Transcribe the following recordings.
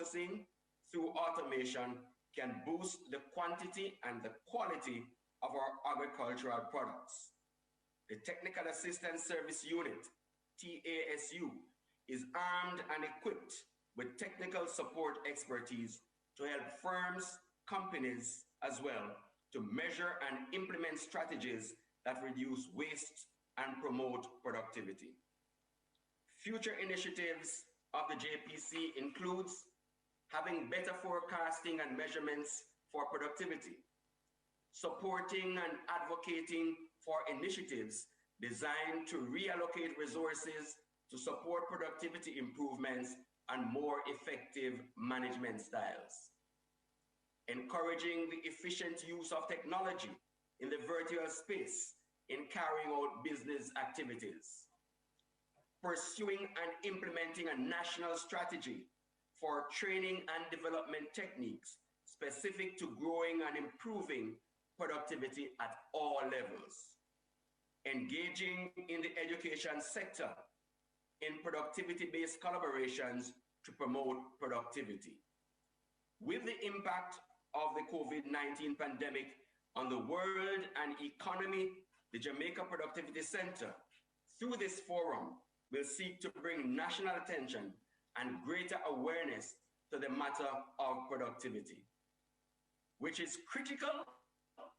processing through automation can boost the quantity and the quality of our agricultural products. The Technical Assistance Service Unit, TASU, is armed and equipped with technical support expertise to help firms, companies as well, to measure and implement strategies that reduce waste and promote productivity. Future initiatives of the JPC includes having better forecasting and measurements for productivity, supporting and advocating for initiatives designed to reallocate resources to support productivity improvements and more effective management styles, encouraging the efficient use of technology in the virtual space in carrying out business activities, pursuing and implementing a national strategy for training and development techniques specific to growing and improving productivity at all levels, engaging in the education sector in productivity-based collaborations to promote productivity. With the impact of the COVID-19 pandemic on the world and economy, the Jamaica Productivity Center, through this forum, will seek to bring national attention and greater awareness to the matter of productivity, which is critical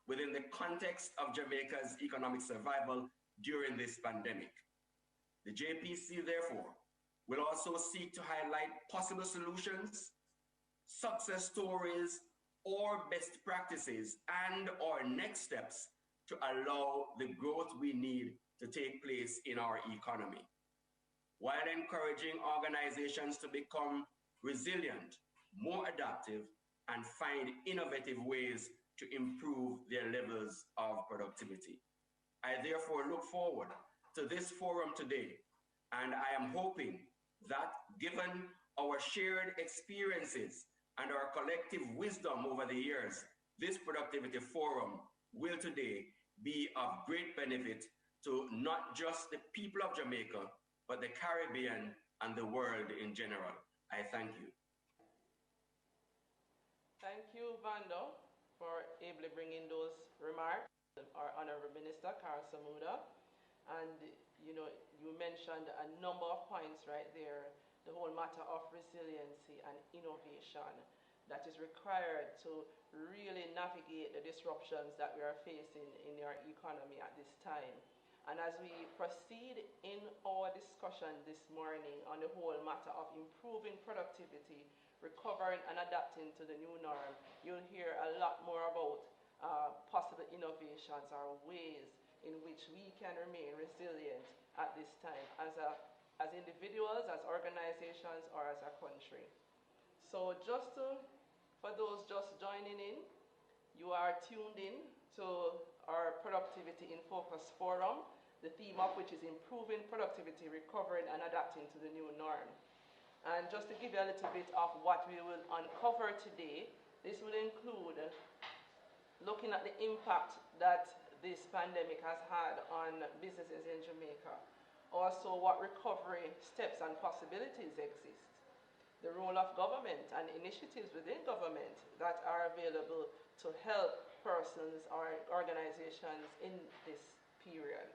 within the context of Jamaica's economic survival during this pandemic. The JPC, therefore, will also seek to highlight possible solutions, success stories, or best practices and/or next steps to allow the growth we need to take place in our economy, while encouraging organizations to become resilient, more adaptive, and find innovative ways to improve their levels of productivity. I therefore look forward to this forum today, and I am hoping that given our shared experiences and our collective wisdom over the years, this productivity forum will today be of great benefit to not just the people of Jamaica, but the Caribbean and the world in general. I thank you. Thank you, Vando, for ably bringing those remarks. Our Honorable Minister, Carl Samuda, and you mentioned a number of points right there, the whole matter of resiliency and innovation that is required to really navigate the disruptions that we are facing in our economy at this time. And as we proceed in our discussion this morning on the whole matter of improving productivity, recovering and adapting to the new norm, you'll hear a lot more about possible innovations or ways in which we can remain resilient at this time as individuals, as organizations, or as a country. So for those just joining in, you are tuned in to our Productivity in Focus Forum, the theme of which is improving productivity, recovering and adapting to the new norm. And just to give you a little bit of what we will uncover today, this will include looking at the impact that this pandemic has had on businesses in Jamaica. Also, what recovery steps and possibilities exist. The role of government and initiatives within government that are available to help persons or organizations in this period.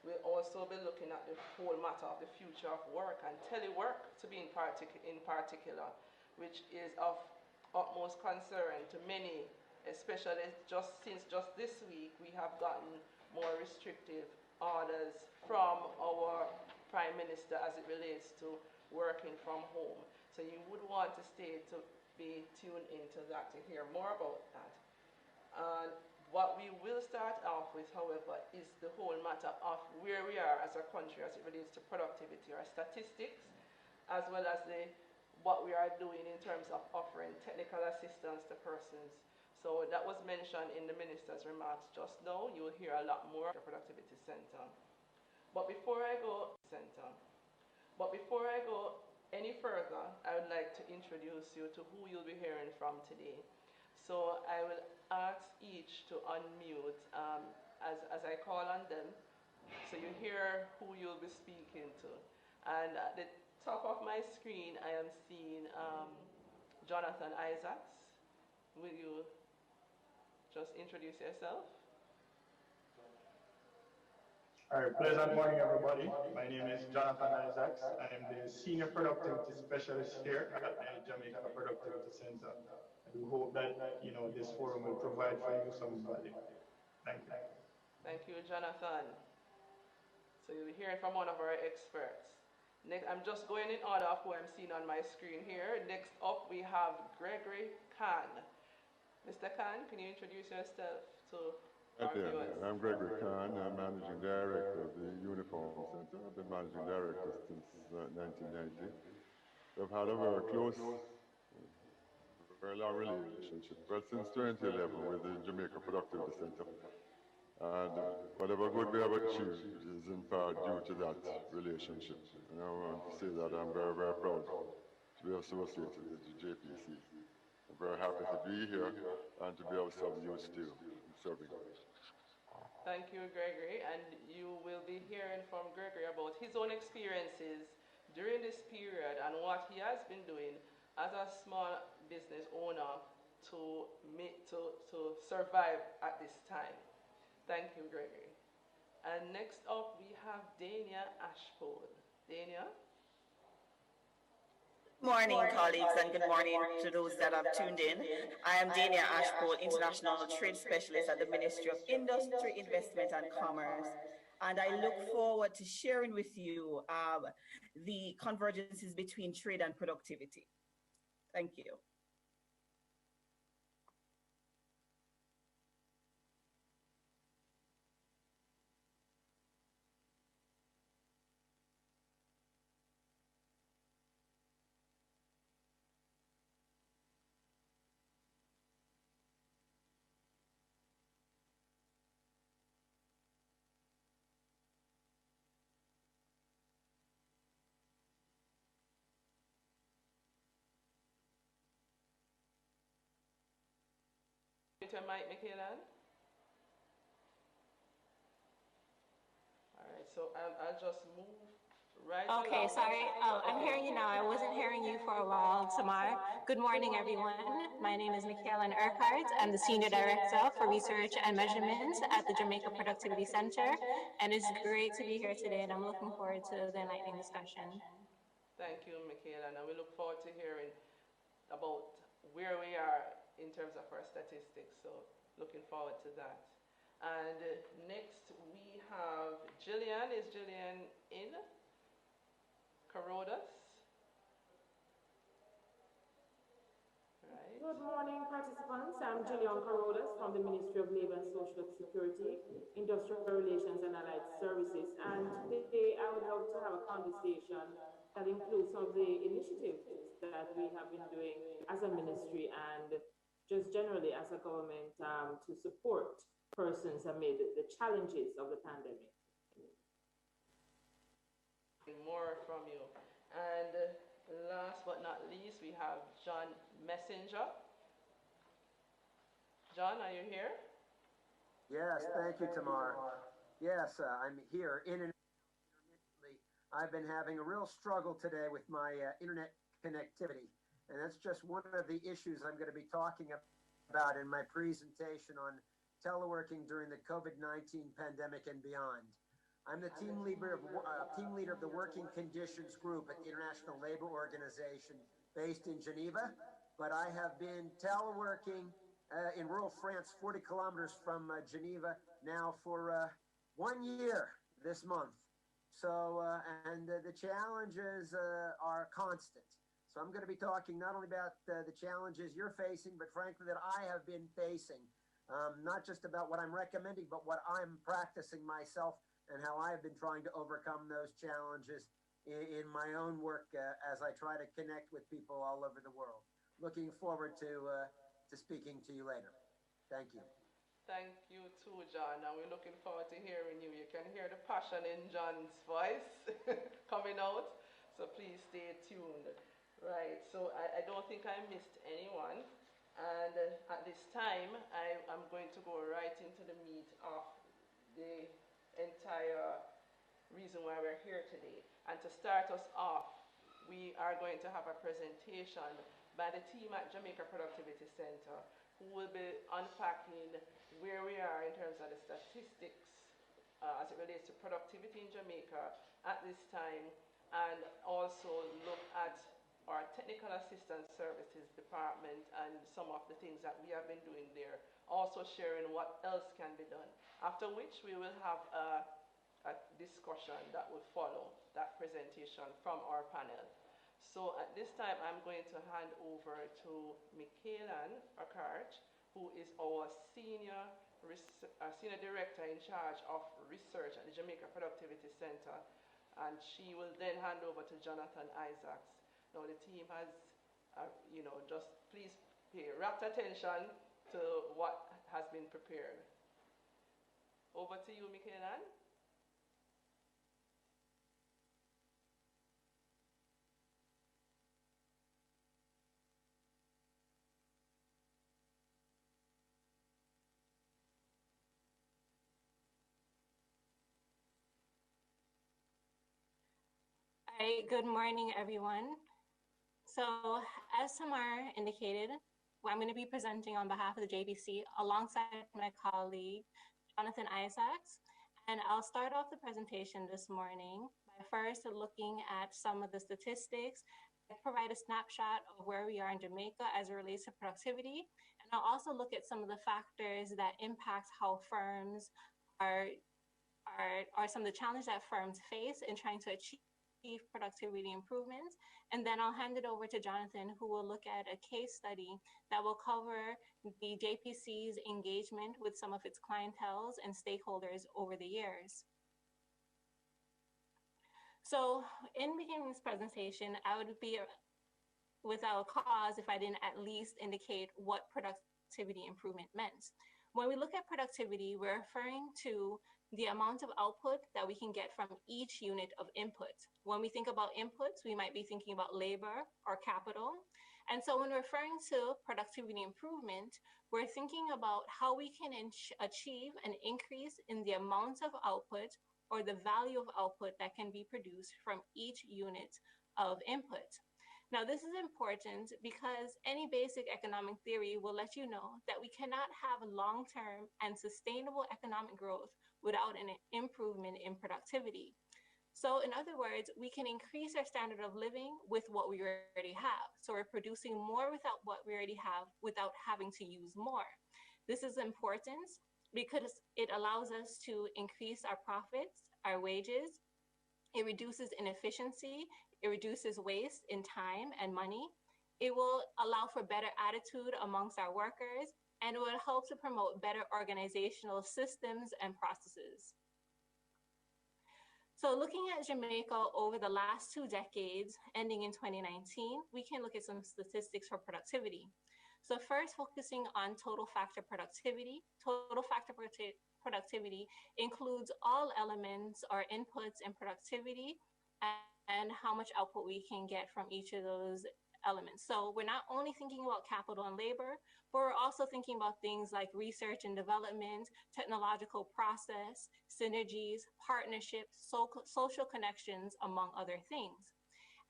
We'll also be looking at the whole matter of the future of work and telework to be in particular, which is of utmost concern to many, especially since just this week we have gotten more restrictive orders from our Prime Minister as it relates to working from home. So you would want to be tuned into that to hear more about that. What we will start off with, however, is the whole matter of where we are as a country as it relates to productivity or statistics, as well as what we are doing in terms of offering technical assistance to persons. So that was mentioned in the Minister's remarks just now. You will hear a lot more at the Productivity Center. But before I go any further, I would like to introduce you to who you'll be hearing from today. So I will ask each to unmute as I call on them, so you hear who you'll be speaking to. And at the top of my screen, I am seeing Jonathan Isaacs. Will you just introduce yourself? All right, pleasant morning, everybody. My name is Jonathan Isaacs. I am the Senior Productivity Specialist here at the Jamaica Productivity Center. I do hope that, this forum will provide for you some value. Thank you. Thank you, Jonathan. So you'll be hearing from one of our experts. Next, I'm just going in order of who I'm seeing on my screen here. Next up, we have Gregory Khan. Mr. Khan, can you introduce yourself to our viewers? I'm Gregory Khan. I'm Managing Director of the Uniform Center. I've been Managing Director since 1990. We've had a very close, very long relationship, well, since 2011 with the Jamaica Productivity Center. And whatever good we have achieved is in part due to that relationship. And I want to say that I'm very, very proud to be associated with the JPC. I'm very happy to be here and to be of some use to serving. Thank you, Gregory. And you will be hearing from Gregory about his own experiences during this period and what he has been doing as a small business owner to survive at this time. Thank you, Gregory. And next up, we have Dania Ashford. Dania? Morning, colleagues, and good morning to those that have tuned in. I am Dania Ashford, International Trade Specialist at the Ministry of Industry, Investment and Commerce. And I look forward to sharing with you the convergences between trade and productivity. Thank you. Your mic, Mikhailen. All right, so I'll just move right Okay, along. sorry. I'm hearing you now. I wasn't hearing you for a while, Tamar. Good morning, everyone. My name is Mikhailen Erkhardt. I'm the Senior Director for Research and Measurement at the Jamaica Productivity Center. And it's great to be here today, and I'm looking forward to the enlightening discussion. Thank you, Mikhailen. And we look forward to hearing about where we are in terms of our statistics, so looking forward to that. And next we have Jillian. Is Jillian in? Carrodus? Right. Good morning, participants. I'm Jillian Carrodus from the Ministry of Labour and Social Security, Industrial Relations and Allied Services. And today I would love to have a conversation that includes some of the initiatives that we have been doing as a ministry and just generally as a government to support persons amid the challenges of the pandemic. More from you. And last but not least, we have John Messenger. John, are you here? Yes, thank you, Tamar. Yes, I'm here in and intermittently. I've been having a real struggle today with my internet connectivity. And that's just one of the issues I'm going to be talking about in my presentation on teleworking during the COVID-19 pandemic and beyond. I'm the team leader of the Working Conditions Group at the International Labor Organization based in Geneva, but I have been teleworking in rural France, 40 kilometers from Geneva now for 1 year this month. So, and the challenges are constant. So I'm going to be talking not only about the challenges you're facing, but frankly that I have been facing, not just about what I'm recommending, but what I'm practicing myself and how I've been trying to overcome those challenges in my own work as I try to connect with people all over the world. Looking forward to speaking to you later. Thank you. Thank you too, John. And we're looking forward to hearing you. You can hear the passion in John's voice coming out. So please stay tuned. Right, so I don't think I missed anyone. And at this time, I'm going to go right into the meat of the entire reason why we're here today. And to start us off, we are going to have a presentation by the team at Jamaica Productivity Center, who will be unpacking where we are in terms of the statistics as it relates to productivity in Jamaica at this time, and also look at our technical assistance services department and some of the things that we have been doing there, also sharing what else can be done. After which we will have a discussion that will follow that presentation from our panel. So at this time, I'm going to hand over to Mikhailen Erkhardt, who is our senior director in charge of research at the Jamaica Productivity Center, and she will then hand over to Jonathan Isaacs. Now the team has, just please pay rapt attention to what has been prepared. Over to you, Mikhailen. Hi, good morning, everyone. So as Tamar indicated, I'm going to be presenting on behalf of the JPC alongside my colleague, Jonathan Isaacs. And I'll start off the presentation this morning by first looking at some of the statistics, provide a snapshot of where we are in Jamaica as it relates to productivity. And I'll also look at some of the factors that impact how firms are some of the challenges that firms face in trying to achieve productivity improvements. And then I'll hand it over to Jonathan, who will look at a case study that will cover the JPC's engagement with some of its clienteles and stakeholders over the years. So in beginning this presentation, I would be without cause if I didn't at least indicate what productivity improvement meant. When we look at productivity, we're referring to the amount of output that we can get from each unit of input. When we think about inputs, we might be thinking about labor or capital. And so when we're referring to productivity improvement, we're thinking about how we can achieve an increase in the amount of output or the value of output that can be produced from each unit of input. Now, this is important because any basic economic theory will let you know that we cannot have long-term and sustainable economic growth without an improvement in productivity. So in other words, we can increase our standard of living with what we already have. So we're producing more without what we already have without having to use more. This is important because it allows us to increase our profits, our wages. It reduces inefficiency. It reduces waste in time and money. It will allow for better attitude amongst our workers, and it will help to promote better organizational systems and processes. So looking at Jamaica over the last 2 decades, ending in 2019, we can look at some statistics for productivity. So first, focusing on total factor productivity. Total factor productivity includes all elements or inputs in productivity and how much output we can get from each of those elements. So we're not only thinking about capital and labor, but we're also thinking about things like research and development, technological process, synergies, partnerships, social connections, among other things.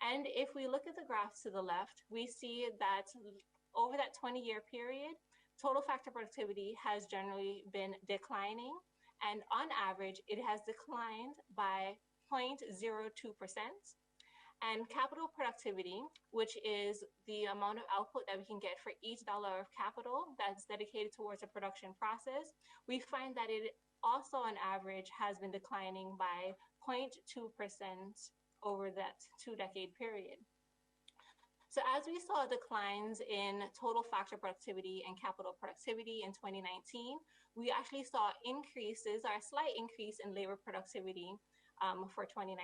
And if we look at the graphs to the left, we see that over that 20-year period, total factor productivity has generally been declining. And on average, it has declined by 0.02%. And capital productivity, which is the amount of output that we can get for each dollar of capital that's dedicated towards a production process, we find that it also on average has been declining by 0.2% over that 2-decade period. So as we saw declines in total factor productivity and capital productivity in 2019, we actually saw increases, or a slight increase in labor productivity for 2019.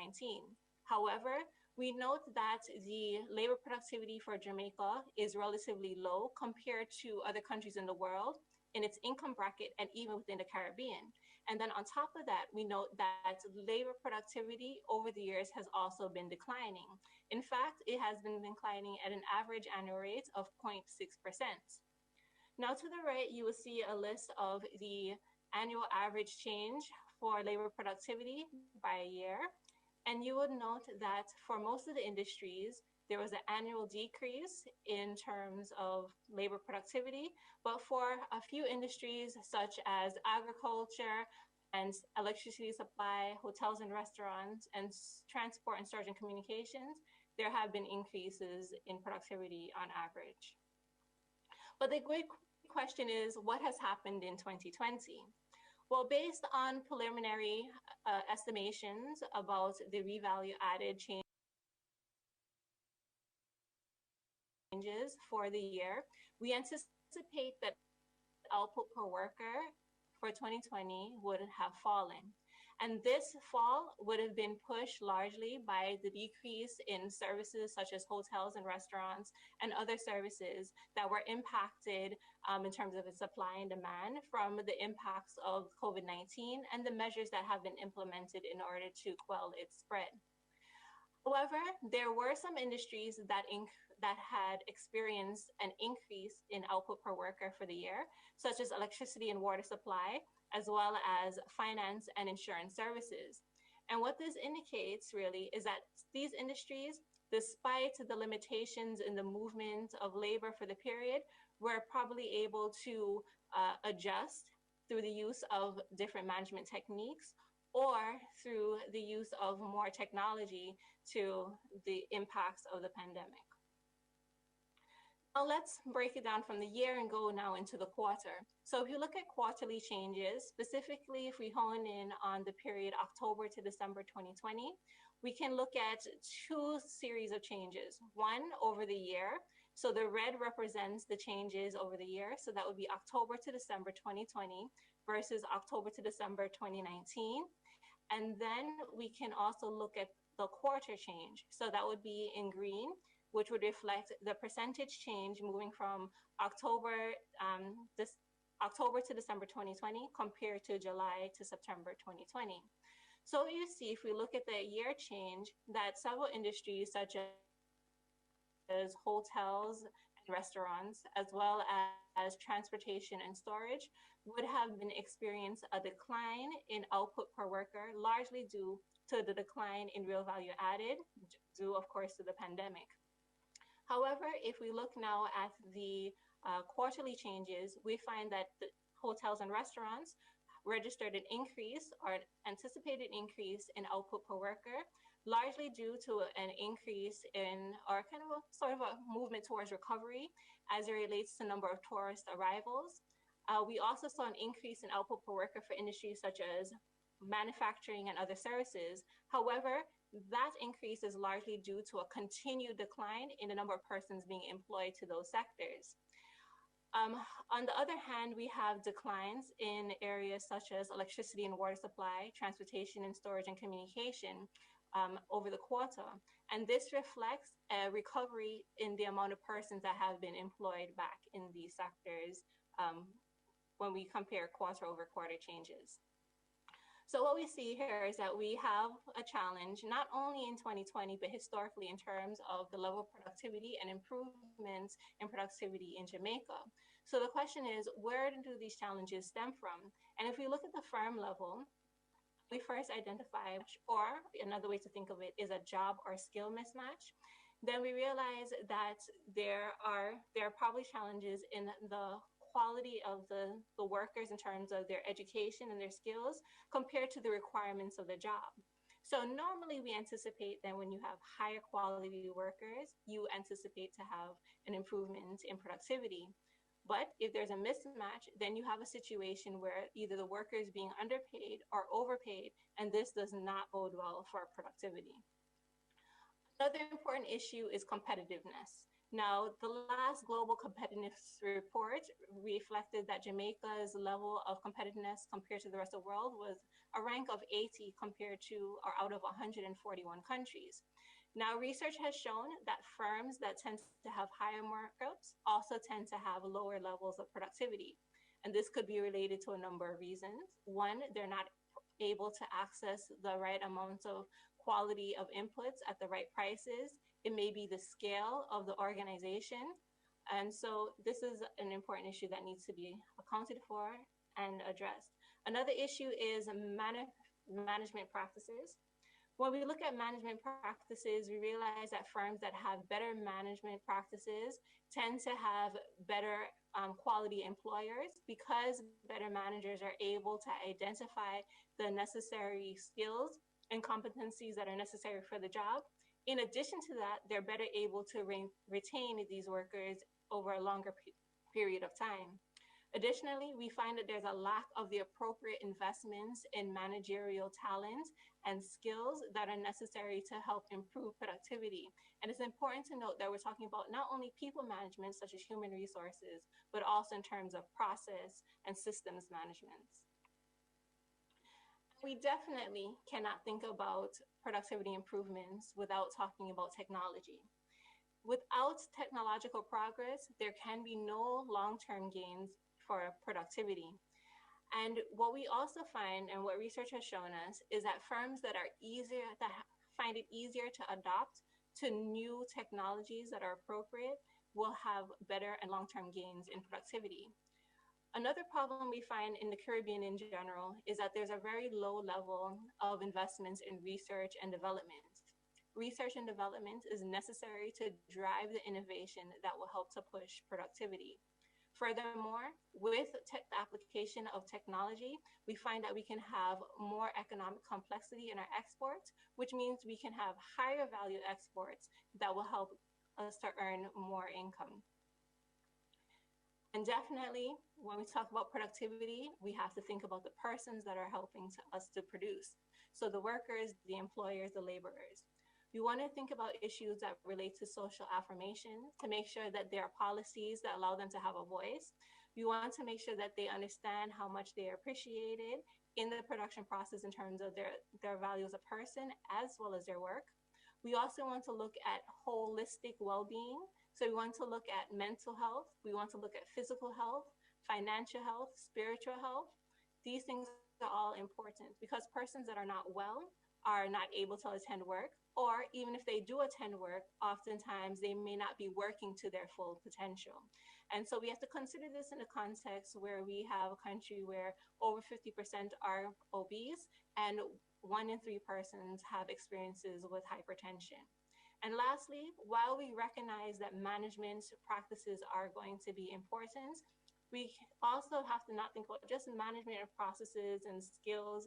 However, we note that the labor productivity for Jamaica is relatively low compared to other countries in the world in its income bracket and even within the Caribbean. And then on top of that, we note that labor productivity over the years has also been declining. In fact, it has been declining at an average annual rate of 0.6%. Now to the right, you will see a list of the annual average change for labor productivity by year. And you would note that for most of the industries, there was an annual decrease in terms of labor productivity, but for a few industries such as agriculture and electricity supply, hotels and restaurants, and transport and storage and communications, there have been increases in productivity on average. But the great question is, what has happened in 2020? Well, based on preliminary estimations about the revalue added changes for the year, we anticipate that output per worker for 2020 would have fallen. And this fall would have been pushed largely by the decrease in services such as hotels and restaurants and other services that were impacted in terms of its supply and demand from the impacts of COVID-19 and the measures that have been implemented in order to quell its spread. However, there were some industries that had experienced an increase in output per worker for the year, such as electricity and water supply, as well as finance and insurance services. And what this indicates really is that these industries, despite the limitations in the movement of labor for the period, were probably able to adjust through the use of different management techniques or through the use of more technology to the impacts of the pandemic. Now let's break it down from the year and go now into the quarter. So if you look at quarterly changes, specifically if we hone in on the period October to December 2020, we can look at two series of changes. One over the year. So the red represents the changes over the year. So that would be October to December 2020 versus October to December 2019. And then we can also look at the quarter change. So that would be in green, which would reflect the percentage change moving from October to December 2020 compared to July to September 2020. So you see, if we look at the year change, that several industries such as hotels and restaurants, as well as transportation and storage, would have been experienced a decline in output per worker, largely due to the decline in real value added, due of course to the pandemic. However, if we look now at the quarterly changes, we find that the hotels and restaurants registered an increase or anticipated increase in output per worker, largely due to an increase in, or kind of a sort of a movement towards recovery as it relates to number of tourist arrivals. We also saw an increase in output per worker for industries such as manufacturing and other services. However, that increase is largely due to a continued decline in the number of persons being employed to those sectors. On the other hand, we have declines in areas such as electricity and water supply, transportation and storage and communication over the quarter. And this reflects a recovery in the amount of persons that have been employed back in these sectors when we compare quarter over quarter changes. So what we see here is that we have a challenge, not only in 2020, but historically in terms of the level of productivity and improvements in productivity in Jamaica. So the question is, where do these challenges stem from? And if we look at the firm level, we first identify, or another way to think of it is a job or skill mismatch. Then we realize that there are probably challenges in the quality of the workers in terms of their education and their skills compared to the requirements of the job. So normally we anticipate that when you have higher quality workers, you anticipate to have an improvement in productivity. But if there's a mismatch, then you have a situation where either the worker is being underpaid or overpaid, and this does not bode well for productivity. Another important issue is competitiveness. Now, the last global competitiveness report reflected that Jamaica's level of competitiveness compared to the rest of the world was a rank of 80 compared to, or out of 141 countries. Now, research has shown that firms that tend to have higher markups also tend to have lower levels of productivity. And this could be related to a number of reasons. One, they're not able to access the right amounts of quality of inputs at the right prices. It may be the scale of the organization. And so this is an important issue that needs to be accounted for and addressed. Another issue is management practices. When we look at management practices, we realize that firms that have better management practices tend to have better quality employers, because better managers are able to identify the necessary skills and competencies that are necessary for the job. In addition to that, they're better able to retain these workers over a longer period of time. Additionally, we find that there's a lack of the appropriate investments in managerial talent and skills that are necessary to help improve productivity. And it's important to note that we're talking about not only people management, such as human resources, but also in terms of process and systems management. We definitely cannot think about productivity improvements without talking about technology. Without technological progress, there can be no long-term gains for productivity. And what we also find, and what research has shown us, is that firms that find it easier to adopt to new technologies that are appropriate will have better and long-term gains in productivity. Another problem we find in the Caribbean in general is that there's a very low level of investments in research and development. Research and development is necessary to drive the innovation that will help to push productivity. Furthermore, with the application of technology, we find that we can have more economic complexity in our exports, which means we can have higher value exports that will help us to earn more income. And definitely, when we talk about productivity, we have to think about the persons that are helping us to produce. So the workers, the employers, the laborers. We want to think about issues that relate to social affirmation to make sure that there are policies that allow them to have a voice. We want to make sure that they understand how much they are appreciated in the production process in terms of their value as a person, as well as their work. We also want to look at holistic well-being. So we want to look at mental health. We want to look at physical health, financial health, spiritual health. These things are all important because persons that are not well are not able to attend work, or even if they do attend work, oftentimes they may not be working to their full potential. And so we have to consider this in a context where we have a country where over 50% are obese and 1 in 3 persons have experiences with hypertension. And lastly, while we recognize that management practices are going to be important, we also have to not think about just management of processes and skills,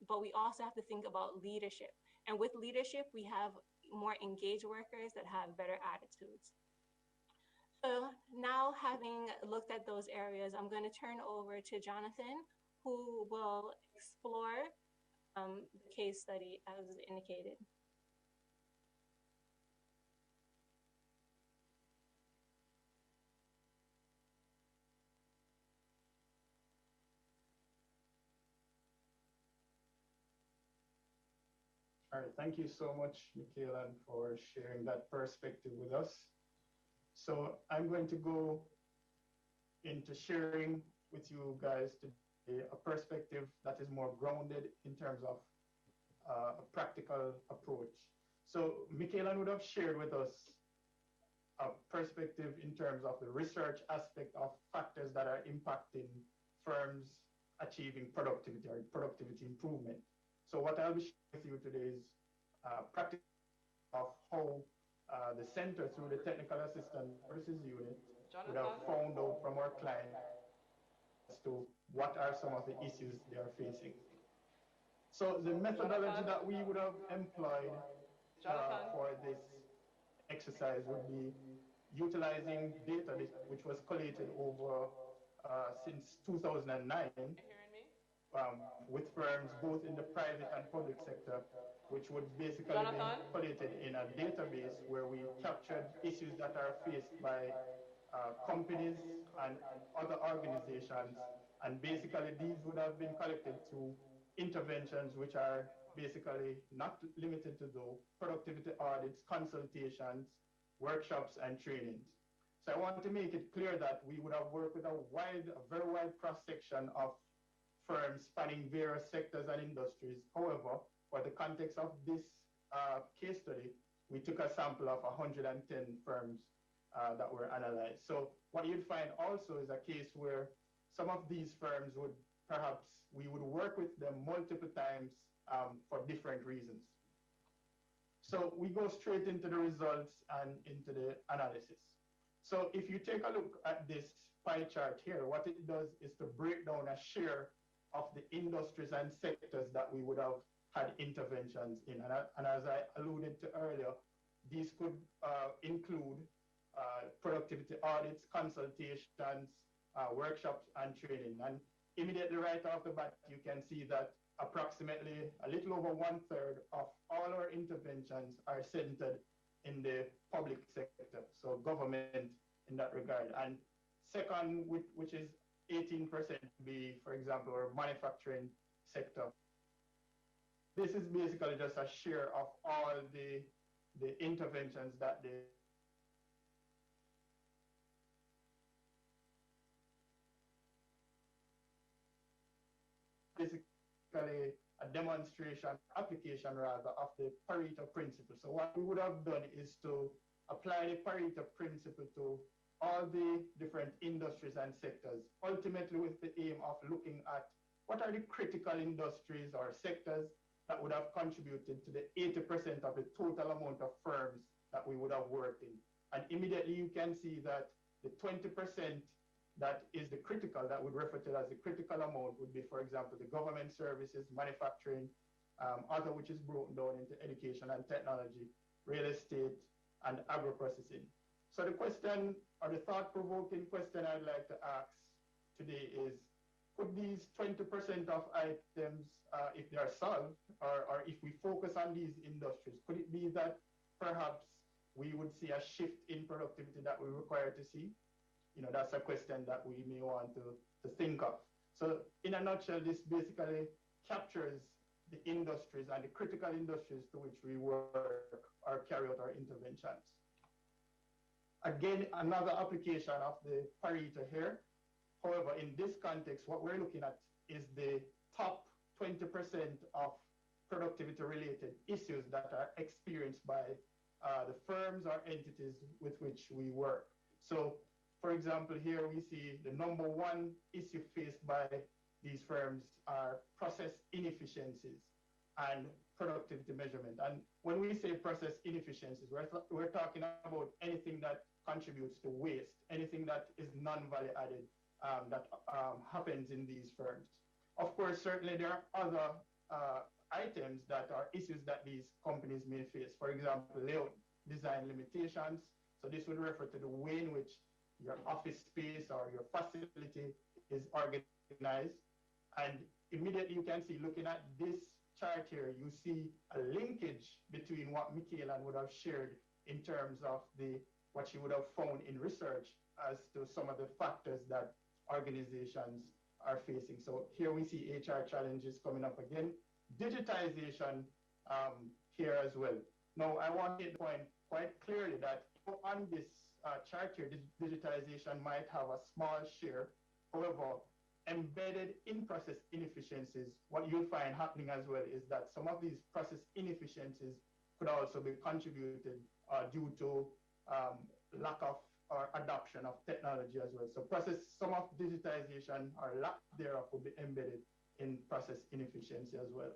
but we also have to think about leadership. And with leadership, we have more engaged workers that have better attitudes. So now, having looked at those areas, I'm going to turn over to Jonathan, who will explore the case study as indicated. All right, thank you so much, Mikhailen, for sharing that perspective with us. So I'm going to go into sharing with you guys today a perspective that is more grounded in terms of a practical approach. So Mikhailen would have shared with us a perspective in terms of the research aspect of factors that are impacting firms achieving productivity or productivity improvement. So what I'll be sharing with you today is practice of how the center through the technical assistance services unit would have found out from our client as to what are some of the issues they are facing. So the methodology that we would have employed for this exercise would be utilizing data which was collated over since 2009 with firms both in the private and public sector, which would basically be collated in a database where we captured issues that are faced by companies and other organizations. And basically these would have been collected through interventions which are basically not limited to the productivity audits, consultations, workshops, and trainings. So I want to make it clear that we would have worked with a very wide cross-section of firms spanning various sectors and industries. However, for the context of this case study, we took a sample of 110 firms that were analyzed. So what you'd find also is a case where some of these firms would perhaps we would work with them multiple times for different reasons. So we go straight into the results and into the analysis. So if you take a look at this pie chart here, what it does is to break down a share of the industries and sectors that we would have had interventions in. And as I alluded to earlier, these could include productivity audits, consultations, workshops, and training. And immediately right off the bat, you can see that approximately a little over 1/3 of all our interventions are centered in the public sector, so government in that regard. And second, which is 18%, be, for example, our manufacturing sector. This is basically just a share of all the interventions that the basically a demonstration, application rather, of the Pareto principle. So what we would have done is to apply the Pareto principle to all the different industries and sectors, ultimately with the aim of looking at what are the critical industries or sectors that would have contributed to the 80% of the total amount of firms that we would have worked in. And immediately you can see that the 20% that is the critical, that would refer to as the critical amount, would be, for example, the government services, manufacturing, other which is broken down into education and technology, real estate, and agro-processing. So the question, or the thought-provoking question I'd like to ask today is, could these 20% of items, if they are solved, or if we focus on these industries, could it be that perhaps we would see a shift in productivity that we require to see? You know, that's a question that we may want to think of. So in a nutshell, this basically captures the industries and the critical industries to which we work or carry out our interventions. Again, another application of the Pareto here. However, in this context, what we're looking at is the top 20% of productivity-related issues that are experienced by the firms or entities with which we work. So, for example, here we see the number one issue faced by these firms are process inefficiencies and productivity measurement. And when we say process inefficiencies, we're talking about anything that contributes to waste, anything that is non-value added that happens in these firms. Of course, certainly there are other items that are issues that these companies may face. For example, layout design limitations. So this would refer to the way in which your office space or your facility is organized. And immediately you can see, looking at this chart here, you see a linkage between what Mikhailen would have shared in terms of what she would have found in research as to some of the factors that organizations are facing. So here we see HR challenges coming up again. Digitization here as well. Now, I want to make the point quite clearly that on this chart here, digitization might have a small share. However, embedded in process inefficiencies, what you'll find happening as well is that some of these process inefficiencies could also be contributed due to lack of or adoption of technology as well. So some of digitization or lack thereof will be embedded in process inefficiency as well.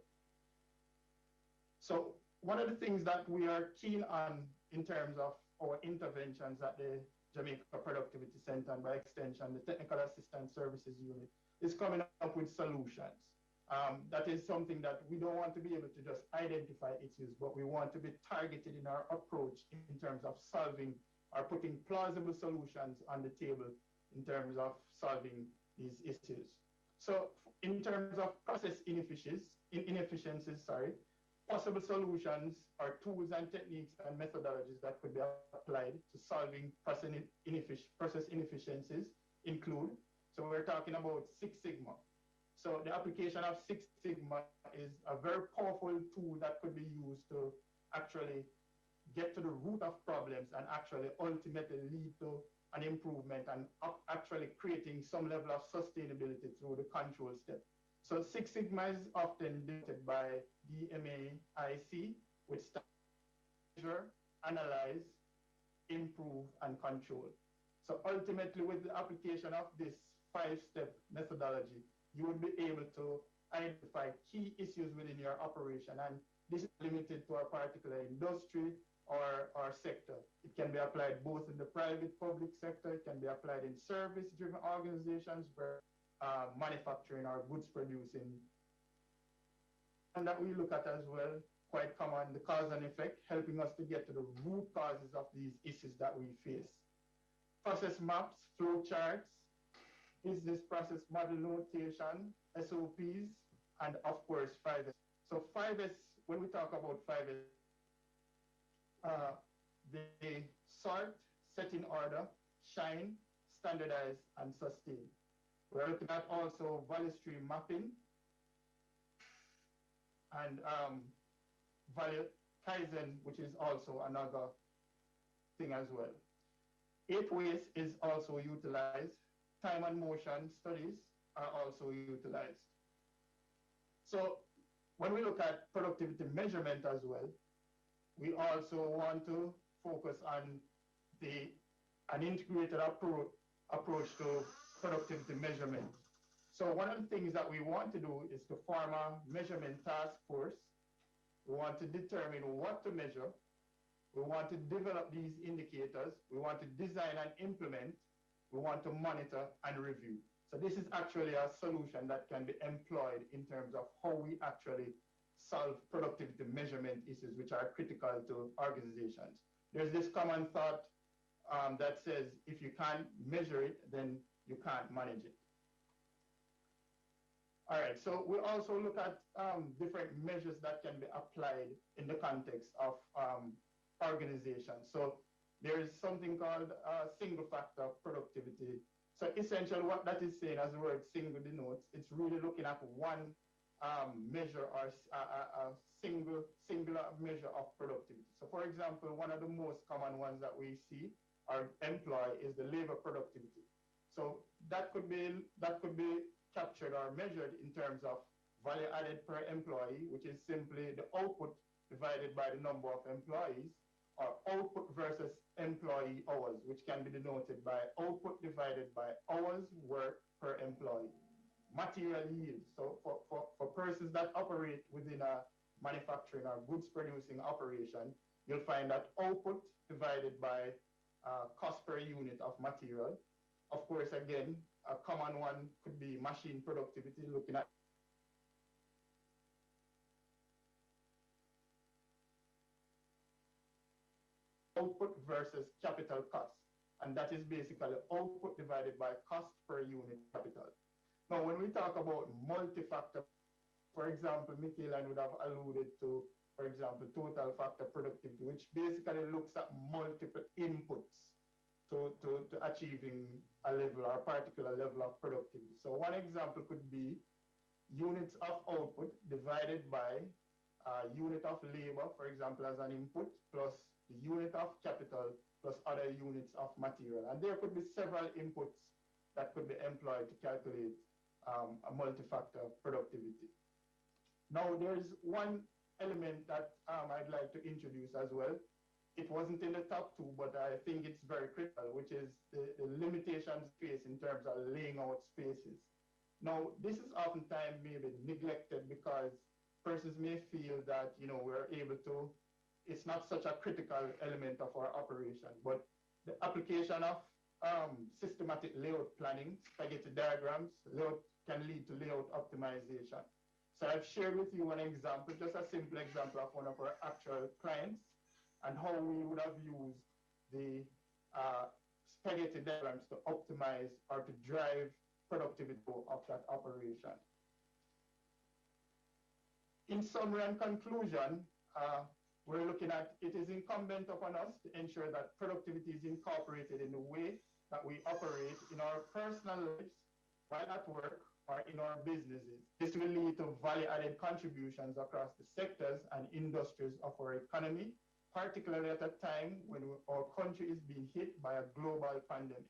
So one of the things that we are keen on in terms of our interventions at the Jamaica Productivity Center, and by extension, the Technical Assistance Services Unit, is coming up with solutions. That is something that we don't want to be able to just identify issues, but we want to be targeted in our approach in terms of solving or putting plausible solutions on the table in terms of solving these issues. So in terms of process inefficiencies, possible solutions or tools and techniques and methodologies that could be applied to solving process inefficiencies include, so we're talking about Six Sigma. So the application of Six Sigma is a very powerful tool that could be used to actually get to the root of problems and actually ultimately lead to an improvement and actually creating some level of sustainability through the control step. So Six Sigma is often denoted by DMAIC, which stands for measure, analyze, improve, and control. So ultimately, with the application of this 5-step methodology, you would be able to identify key issues within your operation. And this is limited to a particular industry or sector. It can be applied both in the private public sector, it can be applied in service-driven organizations where manufacturing or goods producing. And that we look at as well, quite common, the cause and effect, helping us to get to the root causes of these issues that we face. Process maps, flow charts, business process model notation, SOPs, and of course 5S. So 5S, when we talk about 5S, they sort, set in order, shine, standardize, and sustain. We're looking at also value stream mapping and value Kaizen, which is also another thing as well. 8 ways is also utilized. Time and motion studies are also utilized. So when we look at productivity measurement as well, we also want to focus on an integrated approach to productivity measurement. So one of the things that we want to do is to form a measurement task force. We want to determine what to measure. We want to develop these indicators. We want to design and implement. We want to monitor and review. So this is actually a solution that can be employed in terms of how we actually solve productivity measurement issues which are critical to organizations. There's this common thought that says if you can't measure it, then you can't manage it. All right, so we also look at different measures that can be applied in the context of organizations. So there is something called single factor productivity. So essentially what that is saying, as the word single denotes, it's really looking at one measure or a singular measure of productivity. So for example, one of the most common ones that we see or employ is the labor productivity. So that could be captured or measured in terms of value added per employee, which is simply the output divided by the number of employees, or output versus employee hours, which can be denoted by output divided by hours worked per employee. Material yield, so for persons that operate within a manufacturing or goods producing operation, you'll find that output divided by cost per unit of material. Of course, again, a common one could be machine productivity, looking at output versus capital cost. And that is basically output divided by cost per unit capital. Now, when we talk about multi-factor, for example, Mikhailen would have alluded to, for example, total factor productivity, which basically looks at multiple inputs to achieving a level or a particular level of productivity. So one example could be units of output divided by unit of labor, for example, as an input, plus the unit of capital plus other units of material. And there could be several inputs that could be employed to calculate a multi-factor productivity. Now, there's one element that I'd like to introduce as well. It wasn't in the top two, but I think it's very critical, which is the limitations faced in terms of laying out spaces. Now, this is oftentimes maybe neglected because persons may feel that, we're able to, it's not such a critical element of our operation, but the application of systematic layout planning, spaghetti diagrams, layout can lead to layout optimization. So I've shared with you an example, just a simple example of one of our actual clients and how we would have used the spaghetti diagrams to optimize or to drive productivity of that operation. In summary and conclusion, we're looking at it is incumbent upon us to ensure that productivity is incorporated in the way that we operate in our personal lives, while at work, or in our businesses. This will lead to value-added contributions across the sectors and industries of our economy, particularly at a time when our country is being hit by a global pandemic.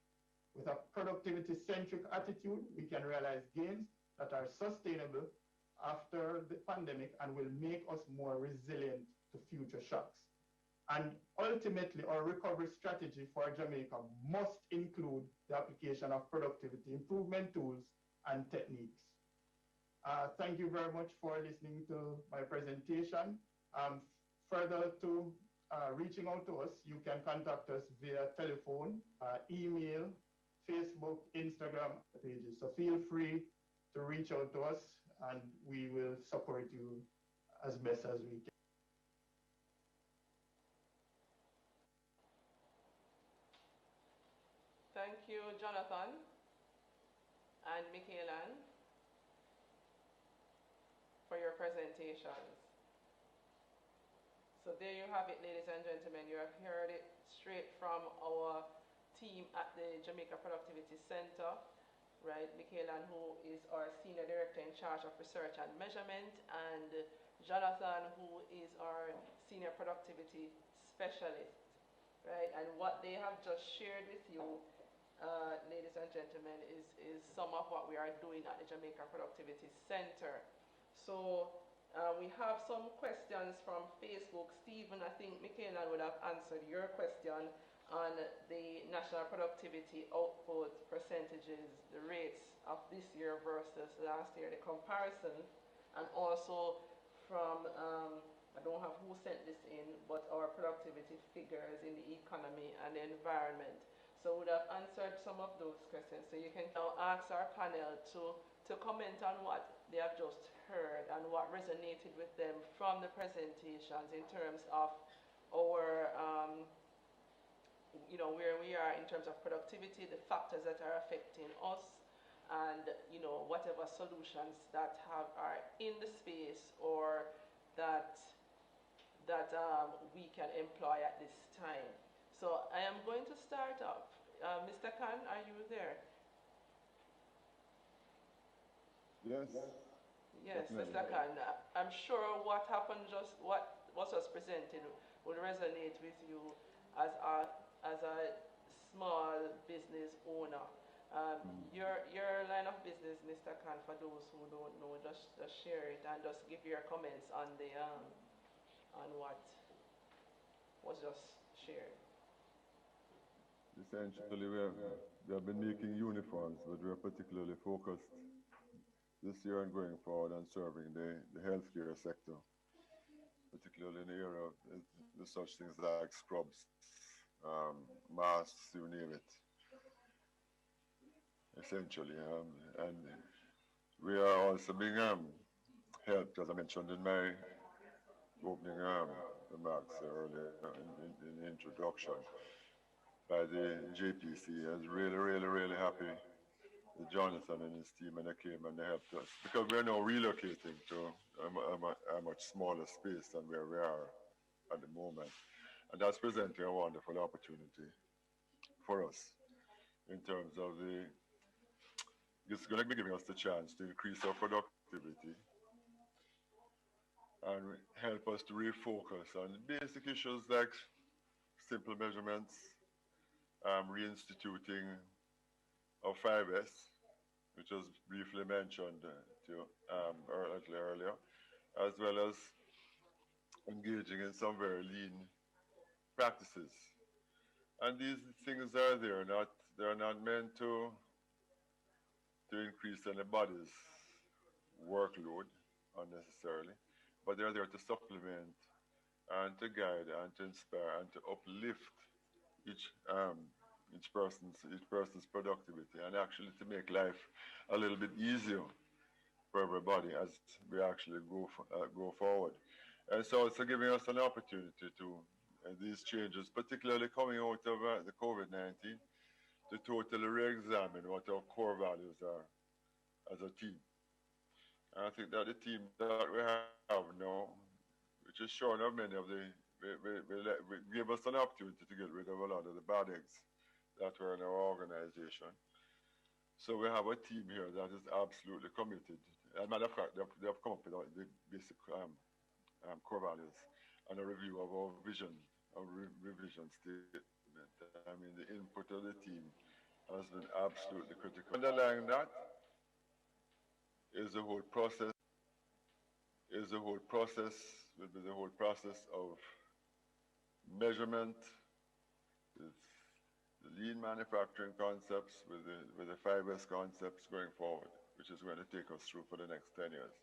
With a productivity-centric attitude, we can realize gains that are sustainable after the pandemic and will make us more resilient to future shocks. And ultimately, our recovery strategy for Jamaica must include the application of productivity improvement tools and techniques. Thank you very much for listening to my presentation. Further to reaching out to us, you can contact us via telephone, email, Facebook, Instagram pages. So feel free to reach out to us and we will support you as best as we can. Thank you, Jonathan and Mikhailen, for your presentations. So there you have it, ladies and gentlemen. You have heard it straight from our team at the Jamaica Productivity Center, right? Mikhailen, who is our Senior Director in charge of Research and Measurement, and Jonathan, who is our Senior Productivity Specialist, right? And what they have just shared with you, ladies and gentlemen, is some of what we are doing at the Jamaica Productivity Center. So we have some questions from Facebook. Stephen, I think Mikhailen would have answered your question on the national productivity output percentages, the rates of this year versus last year, the comparison, and also from, I don't have who sent this in, but our productivity figures in the economy and the environment. So we would have answered some of those questions. So you can now ask our panel to comment on what they have just heard and what resonated with them from the presentations in terms of our, where we are in terms of productivity, the factors that are affecting us, and, whatever solutions that are in the space or that we can employ at this time. So I am going to start off. Mr. Khan, are you there? Yes. Yes, Definitely. Mr. Khan. I'm sure what happened, what was just presented, will resonate with you as a small business owner. Your line of business, Mr. Khan, for those who don't know, just share it and just give your comments on the on what was just shared. Essentially, we have been making uniforms, but we are particularly focused this year and going forward on serving the healthcare sector, particularly in the area of the such things like scrubs, masks, you name it. Essentially, and we are also being helped, as I mentioned in my opening remarks earlier in the introduction, by the JPC. I was really happy with Jonathan and his team, and they came and they helped us, because we're now relocating to a much smaller space than where we are at the moment, and that's presenting a wonderful opportunity for us in terms of it's going to be giving us the chance to increase our productivity and help us to refocus on basic issues like simple measurements, reinstituting our 5S, which was briefly mentioned earlier, as well as engaging in some very lean practices. And these things are there, they're not meant to increase anybody's workload unnecessarily, but they're there to supplement and to guide and to inspire and to uplift each person's productivity, and actually to make life a little bit easier for everybody as we actually go forward. And so it's giving us an opportunity to these changes, particularly coming out of the COVID-19, to totally re-examine what our core values are as a team. And I think that the team that we have now, which is short of many of we give us an opportunity to get rid of a lot of the bad eggs that were in our organization. So we have a team here that is absolutely committed. As a matter of fact, they have come up with the basic core values and a review of our vision, our revision statement. I mean, the input of the team has been absolutely critical. Underlying that is the whole process. Will be the whole process of measurement, the lean manufacturing concepts with the 5S concepts going forward, which is going to take us through for the next 10 years,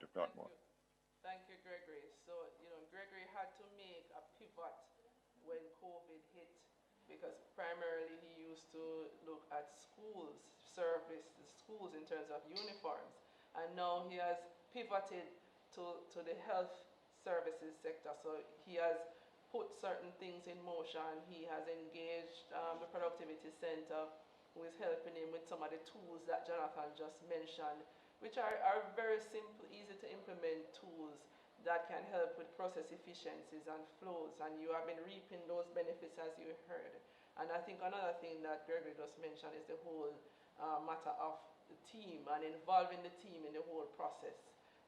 if not more. Thank you, Gregory. So, Gregory had to make a pivot when COVID hit because primarily he used to look at schools, service the schools in terms of uniforms. And now he has pivoted to the health services sector. So he has put certain things in motion. He has engaged the Productivity Center, who is helping him with some of the tools that Jonathan just mentioned, which are very simple, easy to implement tools that can help with process efficiencies and flows. And you have been reaping those benefits as you heard. And I think another thing that Gregory just mentioned is the whole matter of the team and involving the team in the whole process.